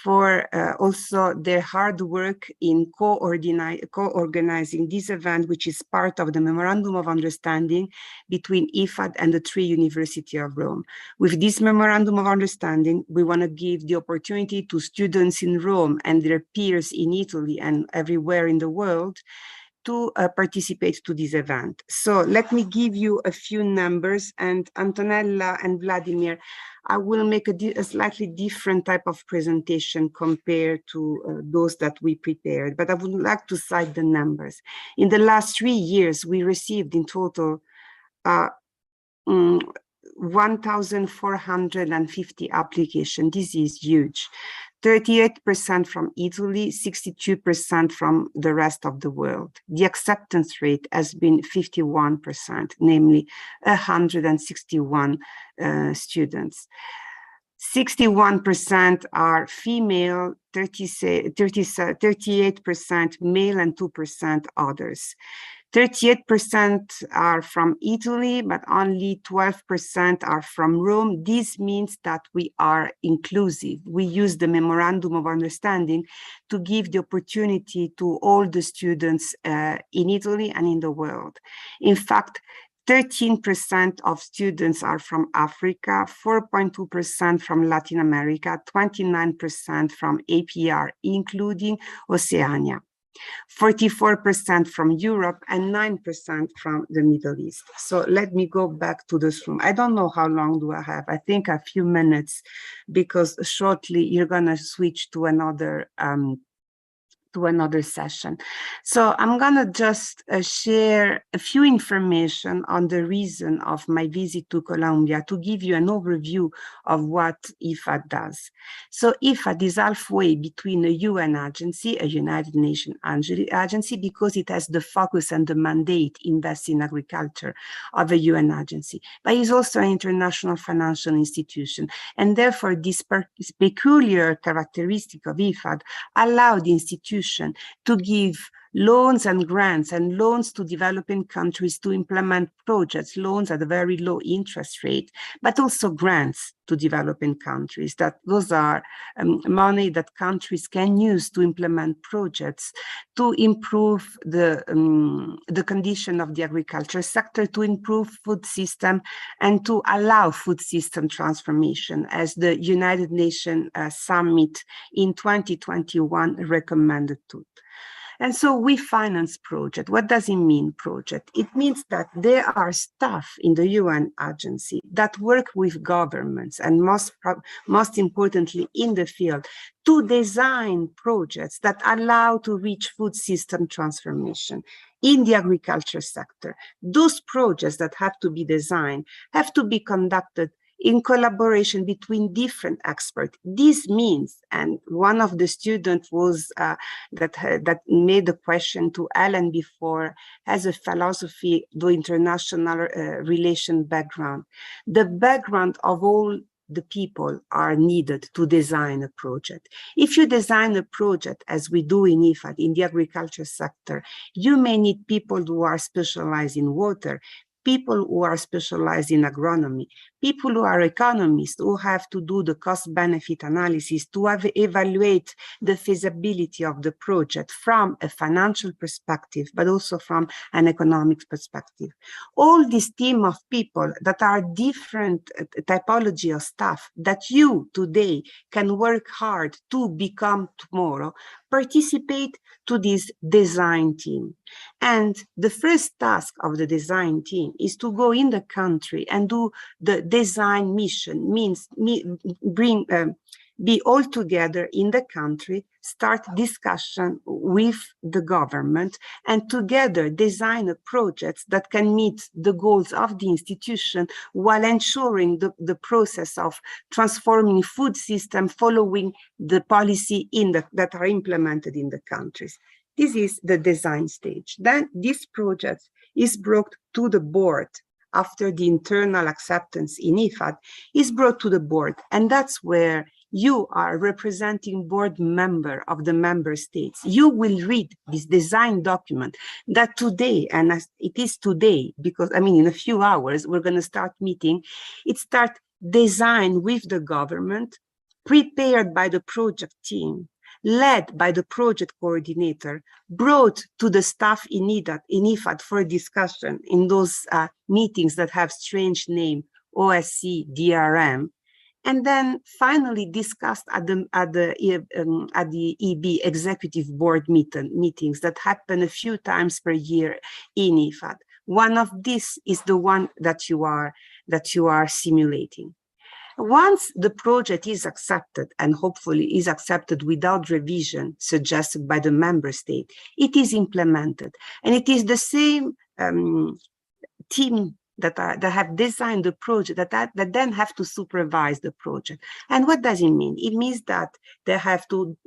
for also their hard work in co-organizing this event, which is part of the Memorandum of Understanding between IFAD and the 3 University of Rome. With this Memorandum of Understanding, we want to give the opportunity to students in Rome and their peers in Italy and everywhere in the world to participate to this event. So let me give you a few numbers, and Antonella and Vladimir, I will make a slightly different type of presentation compared to those that we prepared, but I would like to cite the numbers. In the last 3 years, we received in total 1,450 applications. This is huge. 38% from Italy, 62% from the rest of the world. The acceptance rate has been 51%, namely 161 students. 61% are female, 38% male, and 2% others. 38% are from Italy, but only 12% are from Rome. This means that we are inclusive. We use the Memorandum of Understanding to give the opportunity to all the students in Italy and in the world. In fact, 13% of students are from Africa, 4.2% from Latin America, 29% from APR, including Oceania. 44% from Europe, and 9% from the Middle East. So let me go back to this room. I don't know how long do I have. I think a few minutes, because shortly you're going to switch to another session. So I'm gonna just share a few information on the reason of my visit to Colombia to give you an overview of what IFAD does. So IFAD is halfway between a UN agency, a United Nations agency, because it has the focus and the mandate invest in agriculture of a UN agency, but it's also an international financial institution. And therefore this peculiar characteristic of IFAD allowed the institution to give loans and grants and loans to developing countries to implement projects, loans at a very low interest rate, but also grants to developing countries. Those are money that countries can use to implement projects to improve the condition of the agriculture sector, to improve food system, and to allow food system transformation, as the United Nations Summit in 2021 recommended to. And so we finance project. What does it mean, project? It means that there are staff in the UN agency that work with governments and most importantly in the field to design projects that allow to reach food system transformation in the agriculture sector. Those projects that have to be designed have to be conducted in collaboration between different experts. This means, and one of the students was that made the question to Ellen before, has a philosophy, the international relation background. The background of all the people are needed to design a project. If you design a project, as we do in IFAD, in the agriculture sector, you may need people who are specialized in water, people who are specialized in agronomy, people who are economists who have to do the cost-benefit analysis to evaluate the feasibility of the project from a financial perspective, but also from an economic perspective. All this team of people that are different typology of staff that you today can work hard to become tomorrow, participate to this design team. And the first task of the design team is to go in the country and do the design mission, means be all together in the country, start discussion with the government, and together design a project that can meet the goals of the institution while ensuring the process of transforming food system following the policy that are implemented in the countries. This is the design stage. Then this project is brought to the board after the internal acceptance in IFAD, is brought to the board. And that's where you are representing board member of the member states. You will read this design document that today, and as it is today, because I mean, in a few hours, we're going to start meeting. It starts designed with the government, prepared by the project team, led by the project coordinator, brought to the staff in IFAD for discussion in those meetings that have strange name, OSC, DRM, and then finally discussed at the EB executive board meetings that happen a few times per year in IFAD. One of these is the one that you are simulating. Once the project is accepted, and hopefully is accepted without revision suggested by the member state, it is implemented. And it is the same team that have designed the project that then have to supervise the project. And what does it mean? It means that they have to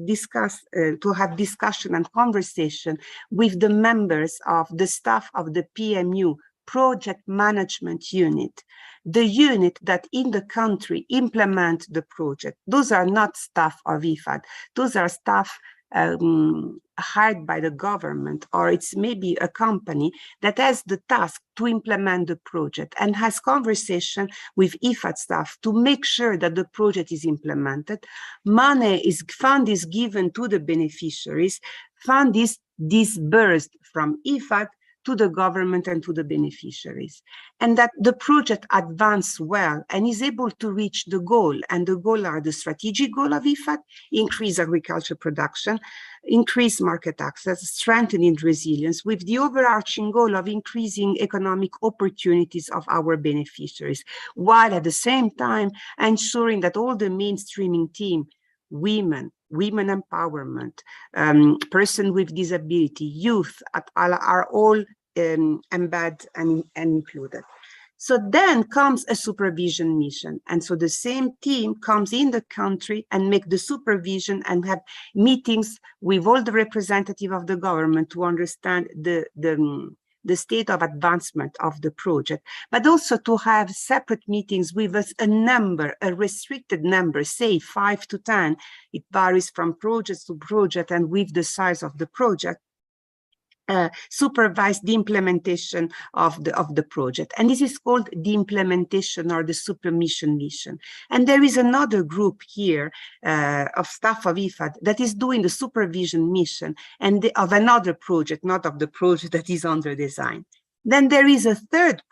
discuss, to have discussion and conversation with the members of the staff of the PMU, Project Management Unit, the unit that in the country implement the project. Those are not staff of IFAD. Those are staff hired by the government, or it's maybe a company that has the task to implement the project and has conversation with IFAD staff to make sure that the project is implemented. Fund is given to the beneficiaries. Fund is disbursed from IFAD to the government and to the beneficiaries, and that the project advances well and is able to reach the goal. And the goal are the strategic goal of IFAD: increase agriculture production, increase market access, strengthening resilience, with the overarching goal of increasing economic opportunities of our beneficiaries, while at the same time ensuring that all the mainstreaming team, women empowerment, person with disability, youth, are all embedded and included. So then comes a supervision mission. And so the same team comes in the country and make the supervision and have meetings with all the representatives of the government to understand the the state of advancement of the project, but also to have separate meetings with a number, a restricted number, say 5 to 10. It varies from project to project and with the size of the project. Supervise the implementation of the project, and this is called the implementation or the supervision mission. And there is another group here of staff of IFAD that is doing the supervision mission and of another project, not of the project that is under design. Then there is a third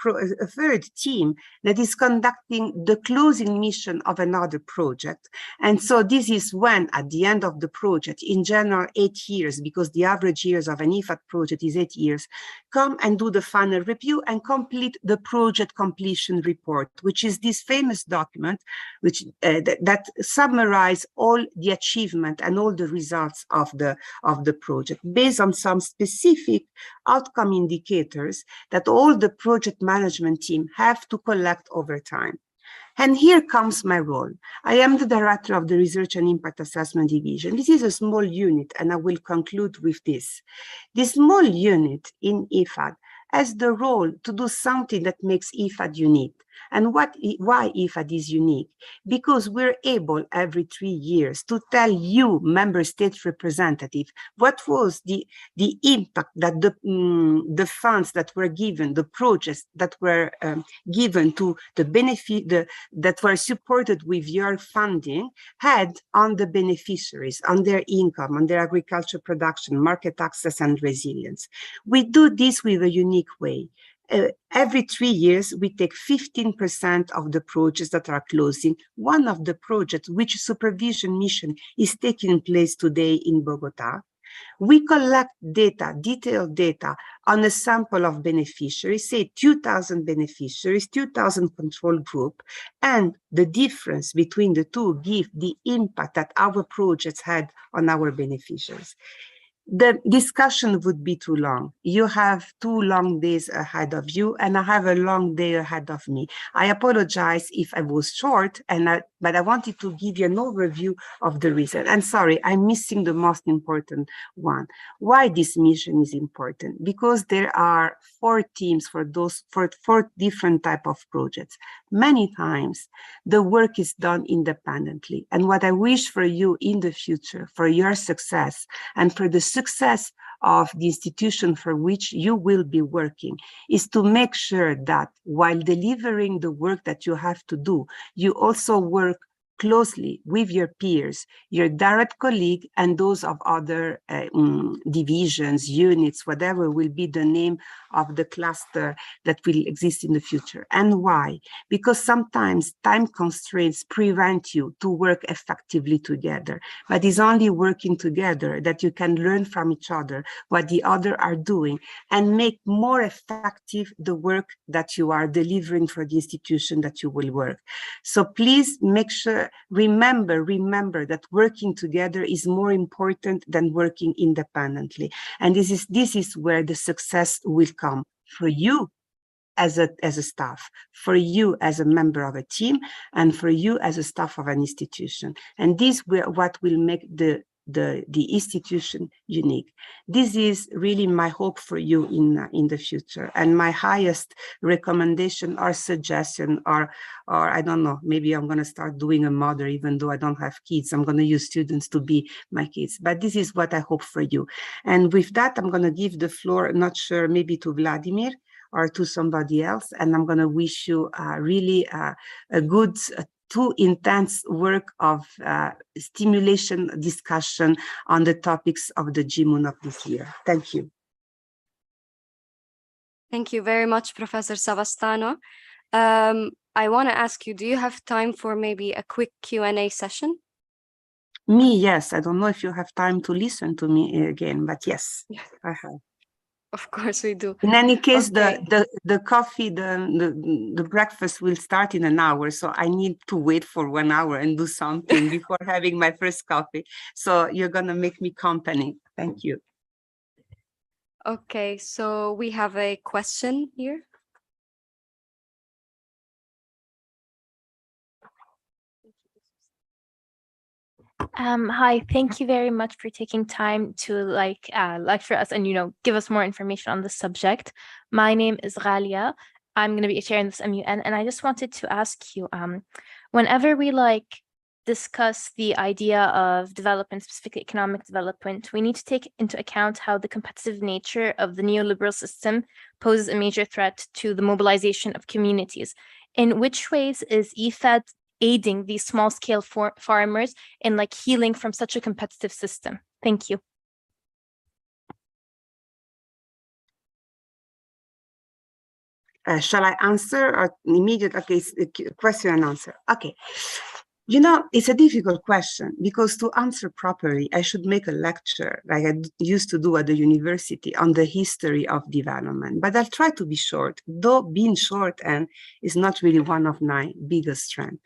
team that is conducting the closing mission of another project. And so this is when, at the end of the project, in general 8 years, because the average years of an IFAD project is 8 years, come and do the final review and complete the project completion report, which is this famous document which that summarize all the achievement and all the results of the project based on some specific outcome indicators that all the project management team have to collect over time. And here comes my role. I am the director of the Research and Impact Assessment Division. This is a small unit, and I will conclude with this. This small unit in IFAD has the role to do something that makes IFAD unique. And why IFAD is unique? Because we're able every 3 years to tell you, member state representative, what was the impact that the funds that were given, the projects that were given to the benefit, that were supported with your funding had on the beneficiaries, on their income, on their agriculture production, market access and resilience. We do this with a unique way. Every 3 years, we take 15% of the projects that are closing. One of the projects, which supervision mission is taking place today in Bogota. We collect data, detailed data, on a sample of beneficiaries, say 2,000 beneficiaries, 2,000 control group, and the difference between the two give the impact that our projects had on our beneficiaries. The discussion would be too long. You have 2 long days ahead of you, and I have a long day ahead of me. I apologize if I was short, but I wanted to give you an overview of the reason. And sorry, I'm missing the most important one. Why this mission is important? Because there are 4 teams for 4 different type of projects. Many times, the work is done independently. And what I wish for you in the future, for your success, and for the success of the institution for which you will be working, is to make sure that while delivering the work that you have to do, you also work closely with your peers, your direct colleague, and those of other divisions, units, whatever will be the name of the cluster that will exist in the future. And why? Because sometimes time constraints prevent you to work effectively together, but it's only working together that you can learn from each other what the other are doing and make more effective the work that you are delivering for the institution that you will work. So please make sure, remember that working together is more important than working independently. And this is where the success will come for you as a staff, for you as a member of a team, and for you as a staff of an institution. And this will what will make the institution unique. This is really my hope for you in the future, and my highest recommendation or suggestion, or I don't know, maybe I'm going to start doing a mother, even though I don't have kids. I'm going to use students to be my kids, but this is what I hope for you. And with that, I'm going to give the floor, not sure, maybe to Vladimir or to somebody else, and I'm going to wish you really a good 2 intense work of stimulation discussion on the topics of the GMUN of this year. Thank you. Thank you very much, Professor Savastano. I want to ask you, do you have time for maybe a quick Q&A session? Me, yes. I don't know if you have time to listen to me again, but yes, I have. Of course we do. In any case, Okay. the coffee, the breakfast will start in an hour, so I need to wait for 1 hour and do something before having my first coffee. So you're gonna make me company. Thank you. Okay, so we have a question here. Hi, thank you very much for taking time to lecture us and give us more information on this subject. My name is Ghalia. I'm going to be chairing this MUN, and I just wanted to ask you, whenever we discuss the idea of development, specifically economic development, we need to take into account how the competitive nature of the neoliberal system poses a major threat to the mobilization of communities. In which ways is IFAD aiding these small-scale farmers in healing from such a competitive system? Thank you. Shall I answer or immediate? Okay, question and answer. Okay. It's a difficult question because to answer properly, I should make a lecture like I used to do at the university on the history of development. But I'll try to be short, though being short and is not really one of my biggest strengths.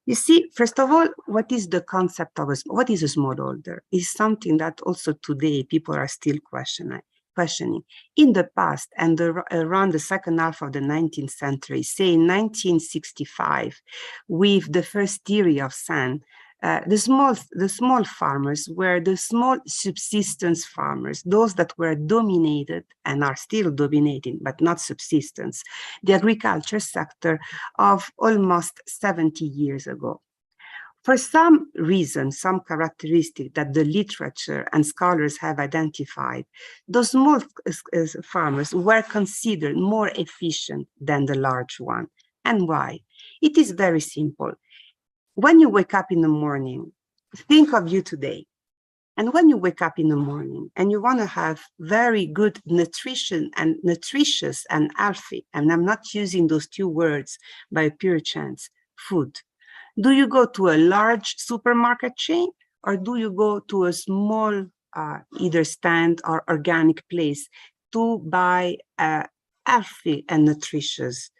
You see, first of all, what is the concept of what is a smallholder? Is something that also today people are still questioning. In the past and around the second half of the 19th century, say in 1965, with the first theory of sand, the small farmers were the small subsistence farmers, those that were dominated and are still dominating, but not subsistence, the agriculture sector of almost 70 years ago. For some reason, some characteristic that the literature and scholars have identified, those small farmers were considered more efficient than the large one. And why? It is very simple. When you wake up in the morning, think of you today. And when you wake up in the morning and you want to have very good nutrition and nutritious and healthy, and I'm not using those two words by pure chance, food. Do you go to a large supermarket chain or do you go to a small either stand or organic place to buy healthy and nutritious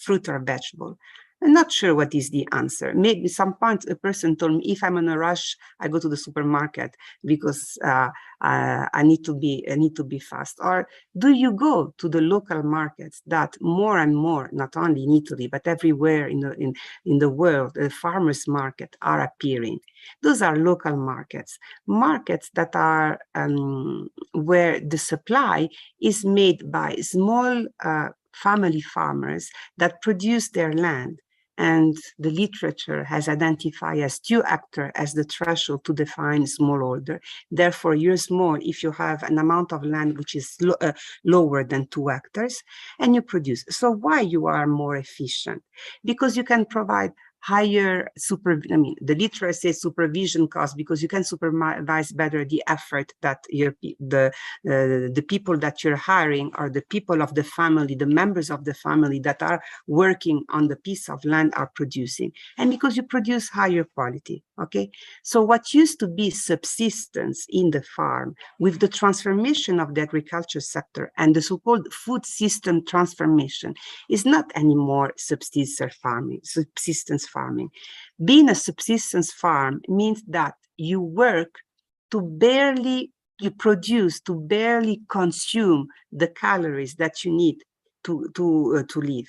fruit or vegetable? I'm not sure what is the answer. Maybe some point a person told me, if I'm in a rush, I go to the supermarket because I need to be fast. Or do you go to the local markets that more and more, not only in Italy but everywhere in the world, the farmers' market are appearing. Those are local markets that are where the supply is made by small family farmers that produce their land. And the literature has identified as two actors as the threshold to define smallholder. Therefore, you're small if you have an amount of land which is lower than 2 hectares, and you produce. So why you are more efficient? Because you can provide higher the literature says supervision costs because you can supervise better the effort that the people that you're hiring or the people of the family, the members of the family that are working on the piece of land are producing, and because you produce higher quality. Okay, so what used to be subsistence in the farm, with the transformation of the agriculture sector and the so-called food system transformation, is not anymore subsistence farming. Being a subsistence farm means that you work to barely consume the calories that you need to live.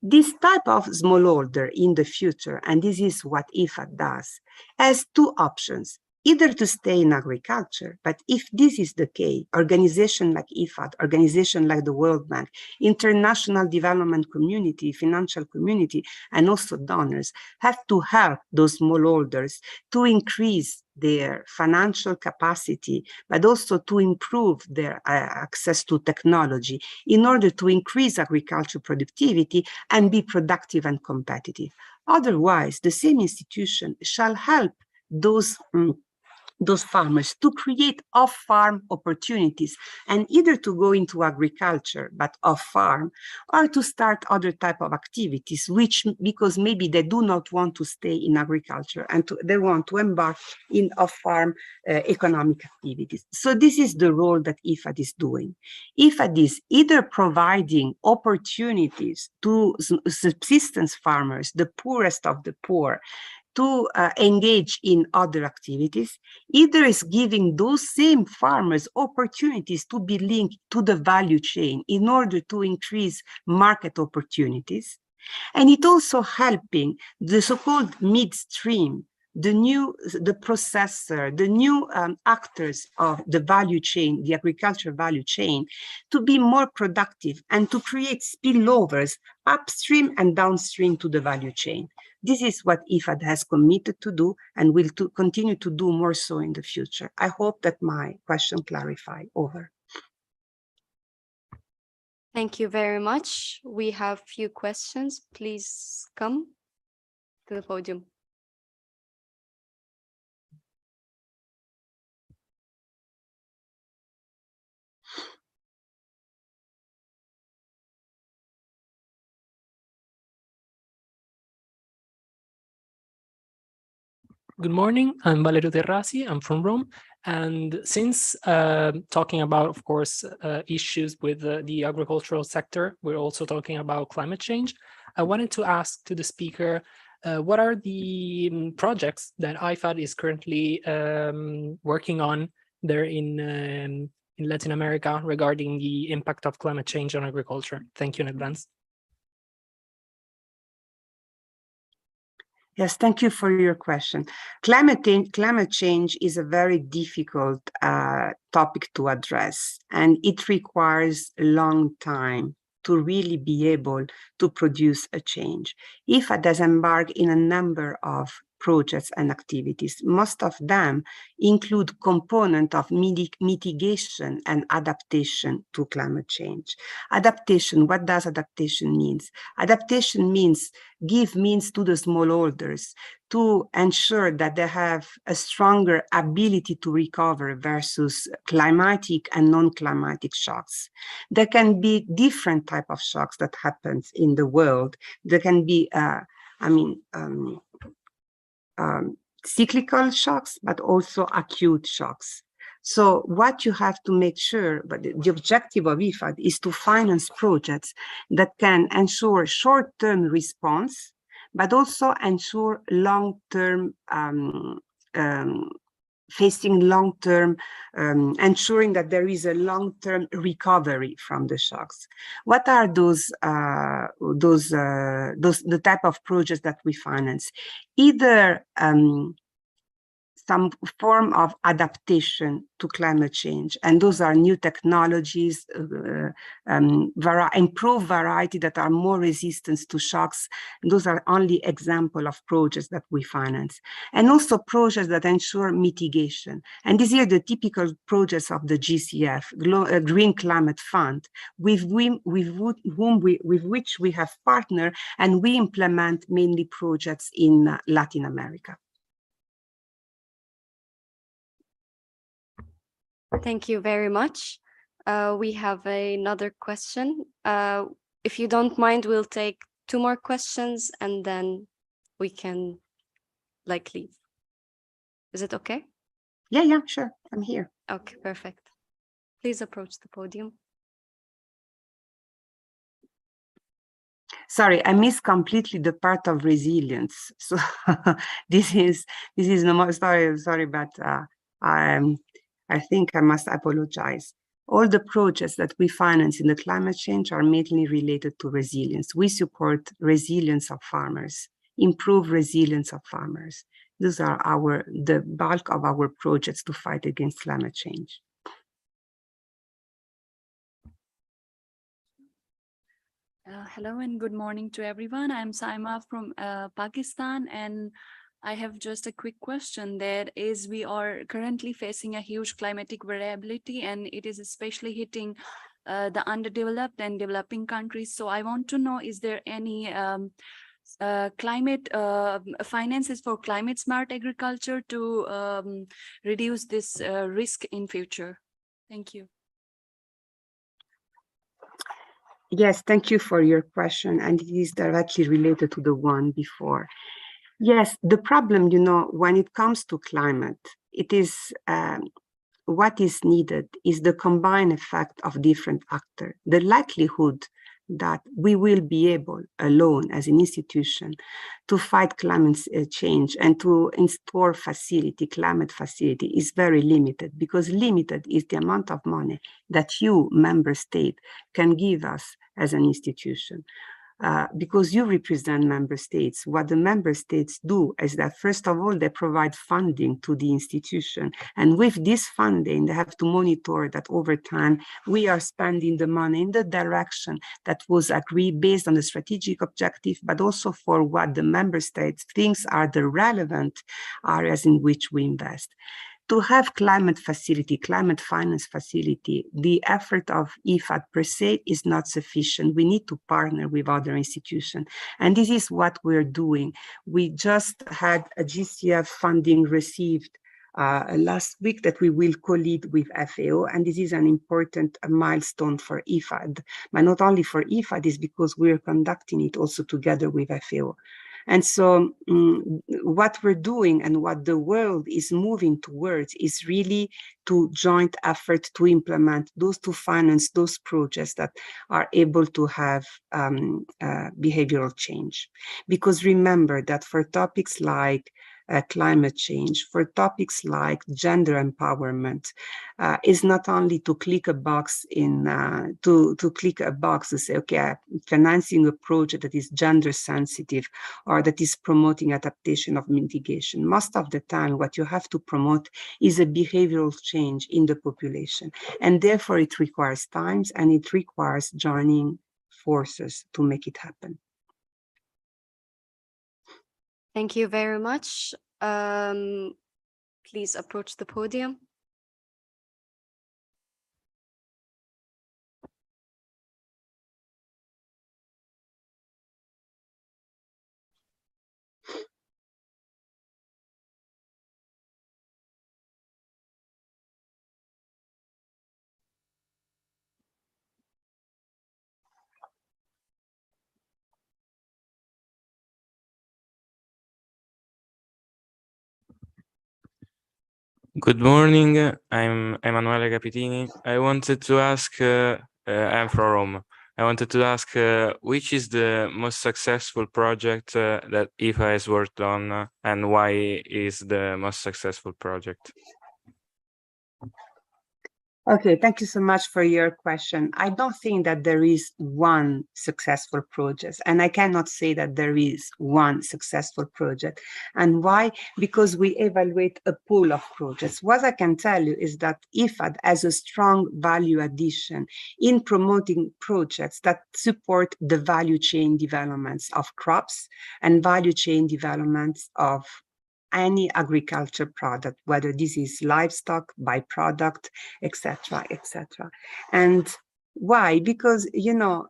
This type of smallholder in the future, and this is what IFAD does, has 2 options. Either to stay in agriculture, but if this is the case, organizations like IFAD, organizations like the World Bank, international development community, financial community, and also donors have to help those smallholders to increase their financial capacity, but also to improve their access to technology in order to increase agriculture productivity and be productive and competitive. Otherwise, the same institution shall help those farmers to create off-farm opportunities, and either to go into agriculture but off-farm, or to start other type of activities, because maybe they do not want to stay in agriculture and they want to embark in off-farm economic activities. So this is the role that IFAD is doing. IFAD is either providing opportunities to subsistence farmers, the poorest of the poor, to engage in other activities, either is giving those same farmers opportunities to be linked to the value chain in order to increase market opportunities. And it also helping the so-called midstream, the processor, the new actors of the value chain, the agriculture value chain, to be more productive and to create spillovers upstream and downstream to the value chain. This is what IFAD has committed to do and will continue to do more so in the future. I hope that my question clarified. Over. Thank you very much. We have few questions. Please come to the podium. Good morning, I'm Valerio Terrasi, I'm from Rome. And since talking about, of course, issues with the agricultural sector, we're also talking about climate change. I wanted to ask to the speaker, what are the projects that IFAD is currently working on there in Latin America regarding the impact of climate change on agriculture? Thank you in advance. Yes, thank you for your question. Climate change is a very difficult topic to address, and it requires a long time to really be able to produce a change. IFAD has embarked in a number of projects and activities. Most of them include component of mitigation and adaptation to climate change. Adaptation, what does adaptation mean? Adaptation means give means to the smallholders to ensure that they have a stronger ability to recover versus climatic and non-climatic shocks. There can be different type of shocks that happens in the world. There can be, cyclical shocks, but also acute shocks. So what you have to make sure, but the objective of IFAD is to finance projects that can ensure short-term response, but also ensure long-term, facing long-term, ensuring that there is a long-term recovery from the shocks. What are the type of projects that we finance? Either some form of adaptation to climate change, and those are new technologies, improved variety that are more resistant to shocks. Those are only example of projects that we finance, and also projects that ensure mitigation. And these are the typical projects of the GCF, Green Climate Fund, with which we have partnered, and we implement mainly projects in Latin America. Thank you very much. We have another question. If you don't mind, we'll take 2 more questions and then we can leave. Is it okay? Yeah, sure. I'm here. Okay, perfect. Please approach the podium. Sorry, I missed completely the part of resilience. So this is no more sorry, but I think I must apologize. All the projects that we finance in the climate change are mainly related to resilience. We support resilience of farmers, improve resilience of farmers. Those are the bulk of our projects to fight against climate change. Hello and good morning to everyone. I'm Saima from Pakistan, and I have just a quick question. That is, we are currently facing a huge climatic variability, and it is especially hitting the underdeveloped and developing countries. So I want to know, is there any climate finances for climate smart agriculture to reduce this risk in future? Thank you. Yes, thank you for your question, and it is directly related to the one before. Yes, the problem, when it comes to climate, it is what is needed is the combined effect of different actors. The likelihood that we will be able alone as an institution to fight climate change and to install climate facility is very limited, because limited is the amount of money that you, member state, can give us as an institution. because you represent member states. What the member states do is that, first of all, they provide funding to the institution. And with this funding, they have to monitor that over time, we are spending the money in the direction that was agreed based on the strategic objective, but also for what the member states thinks are the relevant areas in which we invest. To have climate facility, climate finance facility, the effort of IFAD per se is not sufficient. We need to partner with other institutions. And this is what we're doing. We just had a GCF funding received last week that we will co-lead with FAO, and this is an important milestone for IFAD. But not only for IFAD, is because we're conducting it also together with FAO. And so what we're doing and what the world is moving towards is really to joint effort to implement those, to finance those projects that are able to have behavioral change. Because remember that for topics like climate change, for topics like gender empowerment, is not only to click a box in to click a box to say, okay, I'm financing a project that is gender sensitive or that is promoting adaptation of mitigation. Most of the time, what you have to promote is a behavioral change in the population, and therefore it requires times and it requires joining forces to make it happen. Thank you very much. Please approach the podium. Good morning, I'm Emanuele Capitini. I wanted to ask, I'm from Rome. I wanted to ask which is the most successful project that IFA has worked on and why is the most successful project? Okay, thank you so much for your question. I don't think that there is one successful project, and I cannot say that there is one successful project. And why? Because we evaluate a pool of projects. What I can tell you is that IFAD has a strong value addition in promoting projects that support the value chain developments of crops and value chain developments of any agriculture product, whether this is livestock, byproduct, etc., etc. And why? Because, you know,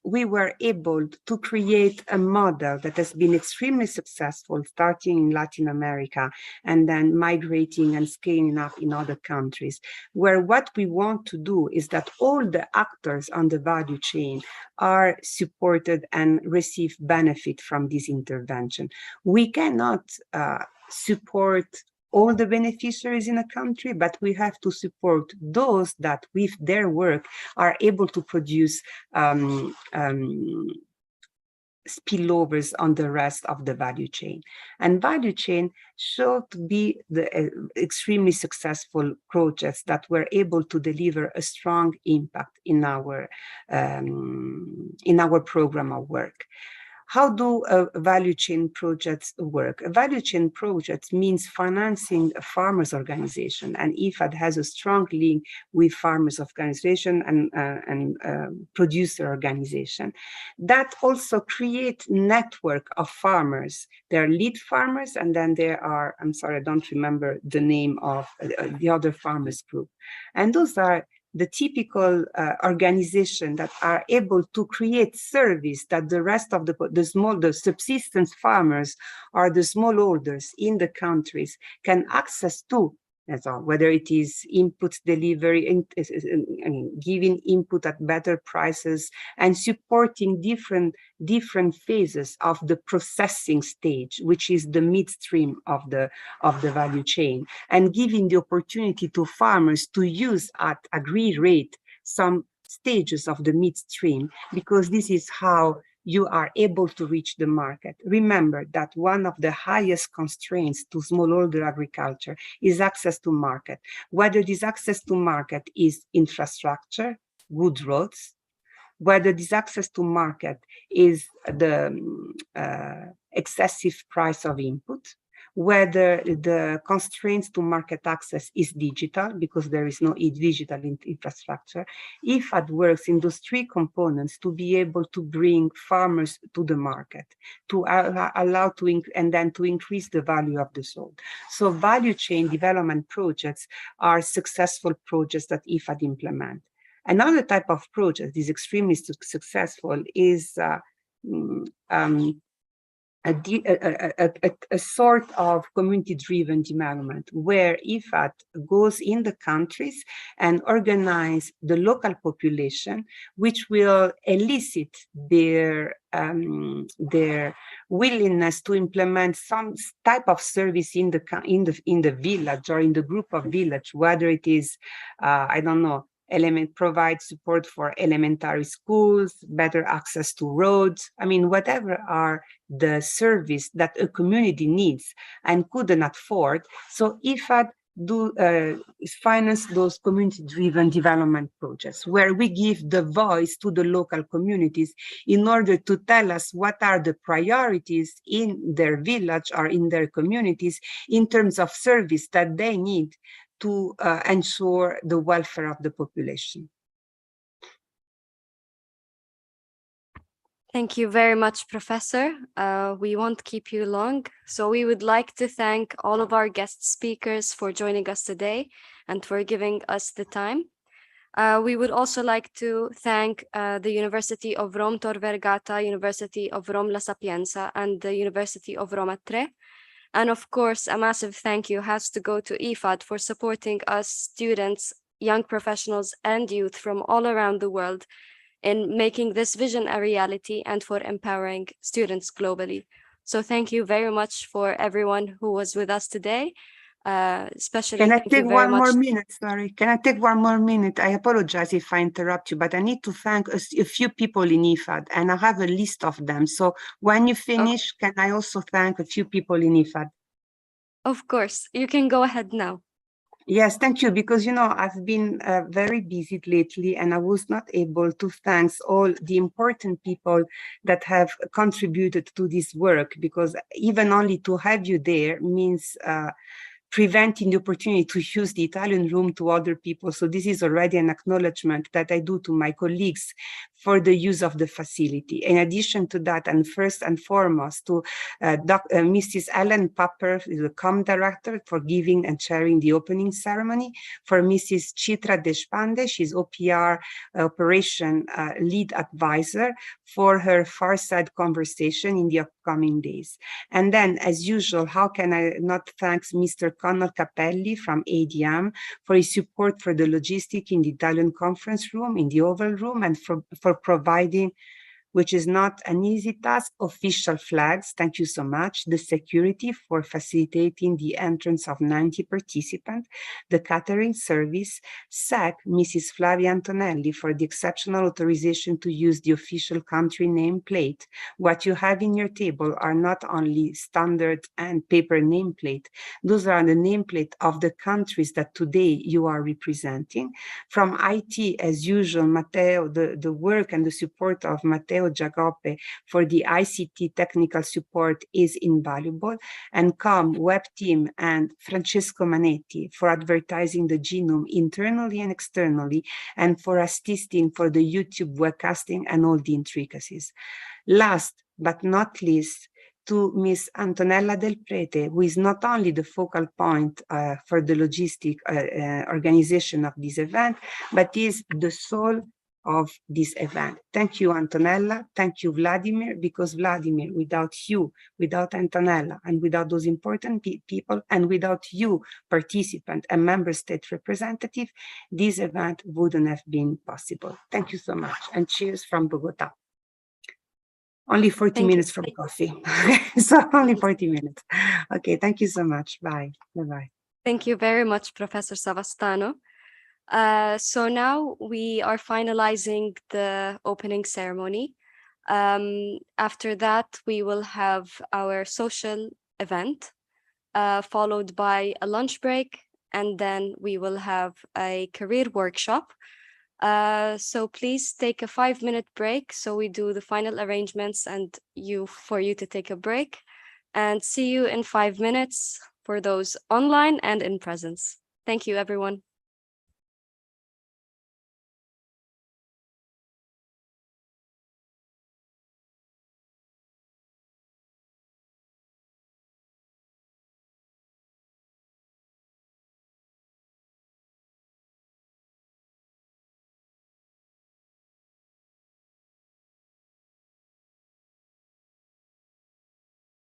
we were able to create a model that has been extremely successful, starting in Latin America and then migrating and scaling up in other countries, where what we want to do is that all the actors on the value chain are supported and receive benefit from this intervention. We cannot support all the beneficiaries in a country, but we have to support those that with their work are able to produce spillovers on the rest of the value chain. And value chain should be the extremely successful projects that were able to deliver a strong impact in our program of work. How do value chain projects work? A value chain project means financing a farmers' organization, and IFAD has a strong link with farmers' organization and producer organization. That also create network of farmers. There are lead farmers, and then there are, I'm sorry, I don't remember the name of the other farmers group. And those are the typical organization that are able to create service that the rest of the subsistence farmers or the smallholders in the countries can access to, as well, whether it is input delivery, giving input at better prices and supporting different phases of the processing stage, which is the midstream of the value chain, and giving the opportunity to farmers to use at agreed rate some stages of the midstream, because this is how you are able to reach the market. Remember that one of the highest constraints to smallholder agriculture is access to market. Whether this access to market is infrastructure, good roads, whether this access to market is the excessive price of input, whether the constraints to market access is digital, because there is no digital infrastructure. IFAD works in those three components to be able to bring farmers to the market, to allow to, and then to increase the value of the sold. So value chain development projects are successful projects that IFAD implement. Another type of project is extremely successful is a sort of community-driven development where IFAD goes in the countries and organize the local population, which will elicit their willingness to implement some type of service in the village or in the group of village, whether it is I don't know, provide support for elementary schools, better access to roads. I mean, whatever are the service that a community needs and couldn't afford. So IFAD finance those community-driven development projects where we give the voice to the local communities in order to tell us what are the priorities in their village or in their communities in terms of service that they need to ensure the welfare of the population. Thank you very much, Professor. We won't keep you long. So we would like to thank all of our guest speakers for joining us today and for giving us the time. We would also like to thank the University of Rome Tor Vergata, University of Rome La Sapienza, and the University of Roma Tre. And of course, a massive thank you has to go to IFAD for supporting us students, young professionals, and youth from all around the world in making this vision a reality and for empowering students globally. So thank you very much for everyone who was with us today. Especially Can I thank you take very one more much. minute? Sorry, can I take one more minute? I apologize if I interrupt you, but I need to thank a few people in IFAD, and I have a list of them. So when you finish, can I also thank a few people in IFAD? Of course, you can go ahead now. Yes, thank you, because, you know, I've been very busy lately and I was not able to thank all the important people that have contributed to this work, because even only to have you there means preventing the opportunity to use the Italian room to other people. So this is already an acknowledgement that I do to my colleagues for the use of the facility. In addition to that, and first and foremost, to Mrs. Ellen Papper, the COM director, for giving and chairing the opening ceremony, for Mrs. Chitra Deshpande, she's OPR operation lead advisor, for her far-side conversation in the upcoming days. And then, as usual, how can I not thank Mr. Connor Capelli from ADM for his support for the logistic in the Italian conference room, in the Oval Room, and for providing, which is not an easy task, official flags. Thank you so much. The security for facilitating the entrance of 90 participants, the catering service, SEC, Mrs. Flavia Antonelli, for the exceptional authorization to use the official country nameplate. What you have in your table are not only standard and paper nameplate, those are the nameplate of the countries that today you are representing. From IT, as usual, Matteo, the work and the support of Matteo Giacoppi for the ICT technical support is invaluable, and COM, Web Team, and Francesco Manetti for advertising the genome internally and externally, and for assisting for the YouTube webcasting and all the intricacies. Last but not least, to Ms. Antonella Del Prete, who is not only the focal point for the logistic organization of this event, but is the soul of this event. Thank you, Antonella. Thank you, Vladimir, because Vladimir, without you, without Antonella, and without those important people, and without you, participant and member state representative, this event wouldn't have been possible. Thank you so much, and cheers from Bogota. Only 40 minutes from coffee. So only 40 minutes. Okay, thank you so much. Bye. Bye-bye. Thank you very much, Professor Savastano. So now we are finalizing the opening ceremony. After that, we will have our social event, followed by a lunch break, and then we will have a career workshop. So please take a 5-minute break. So we do the final arrangements and for you to take a break, and see you in 5 minutes for those online and in presence. Thank you, everyone.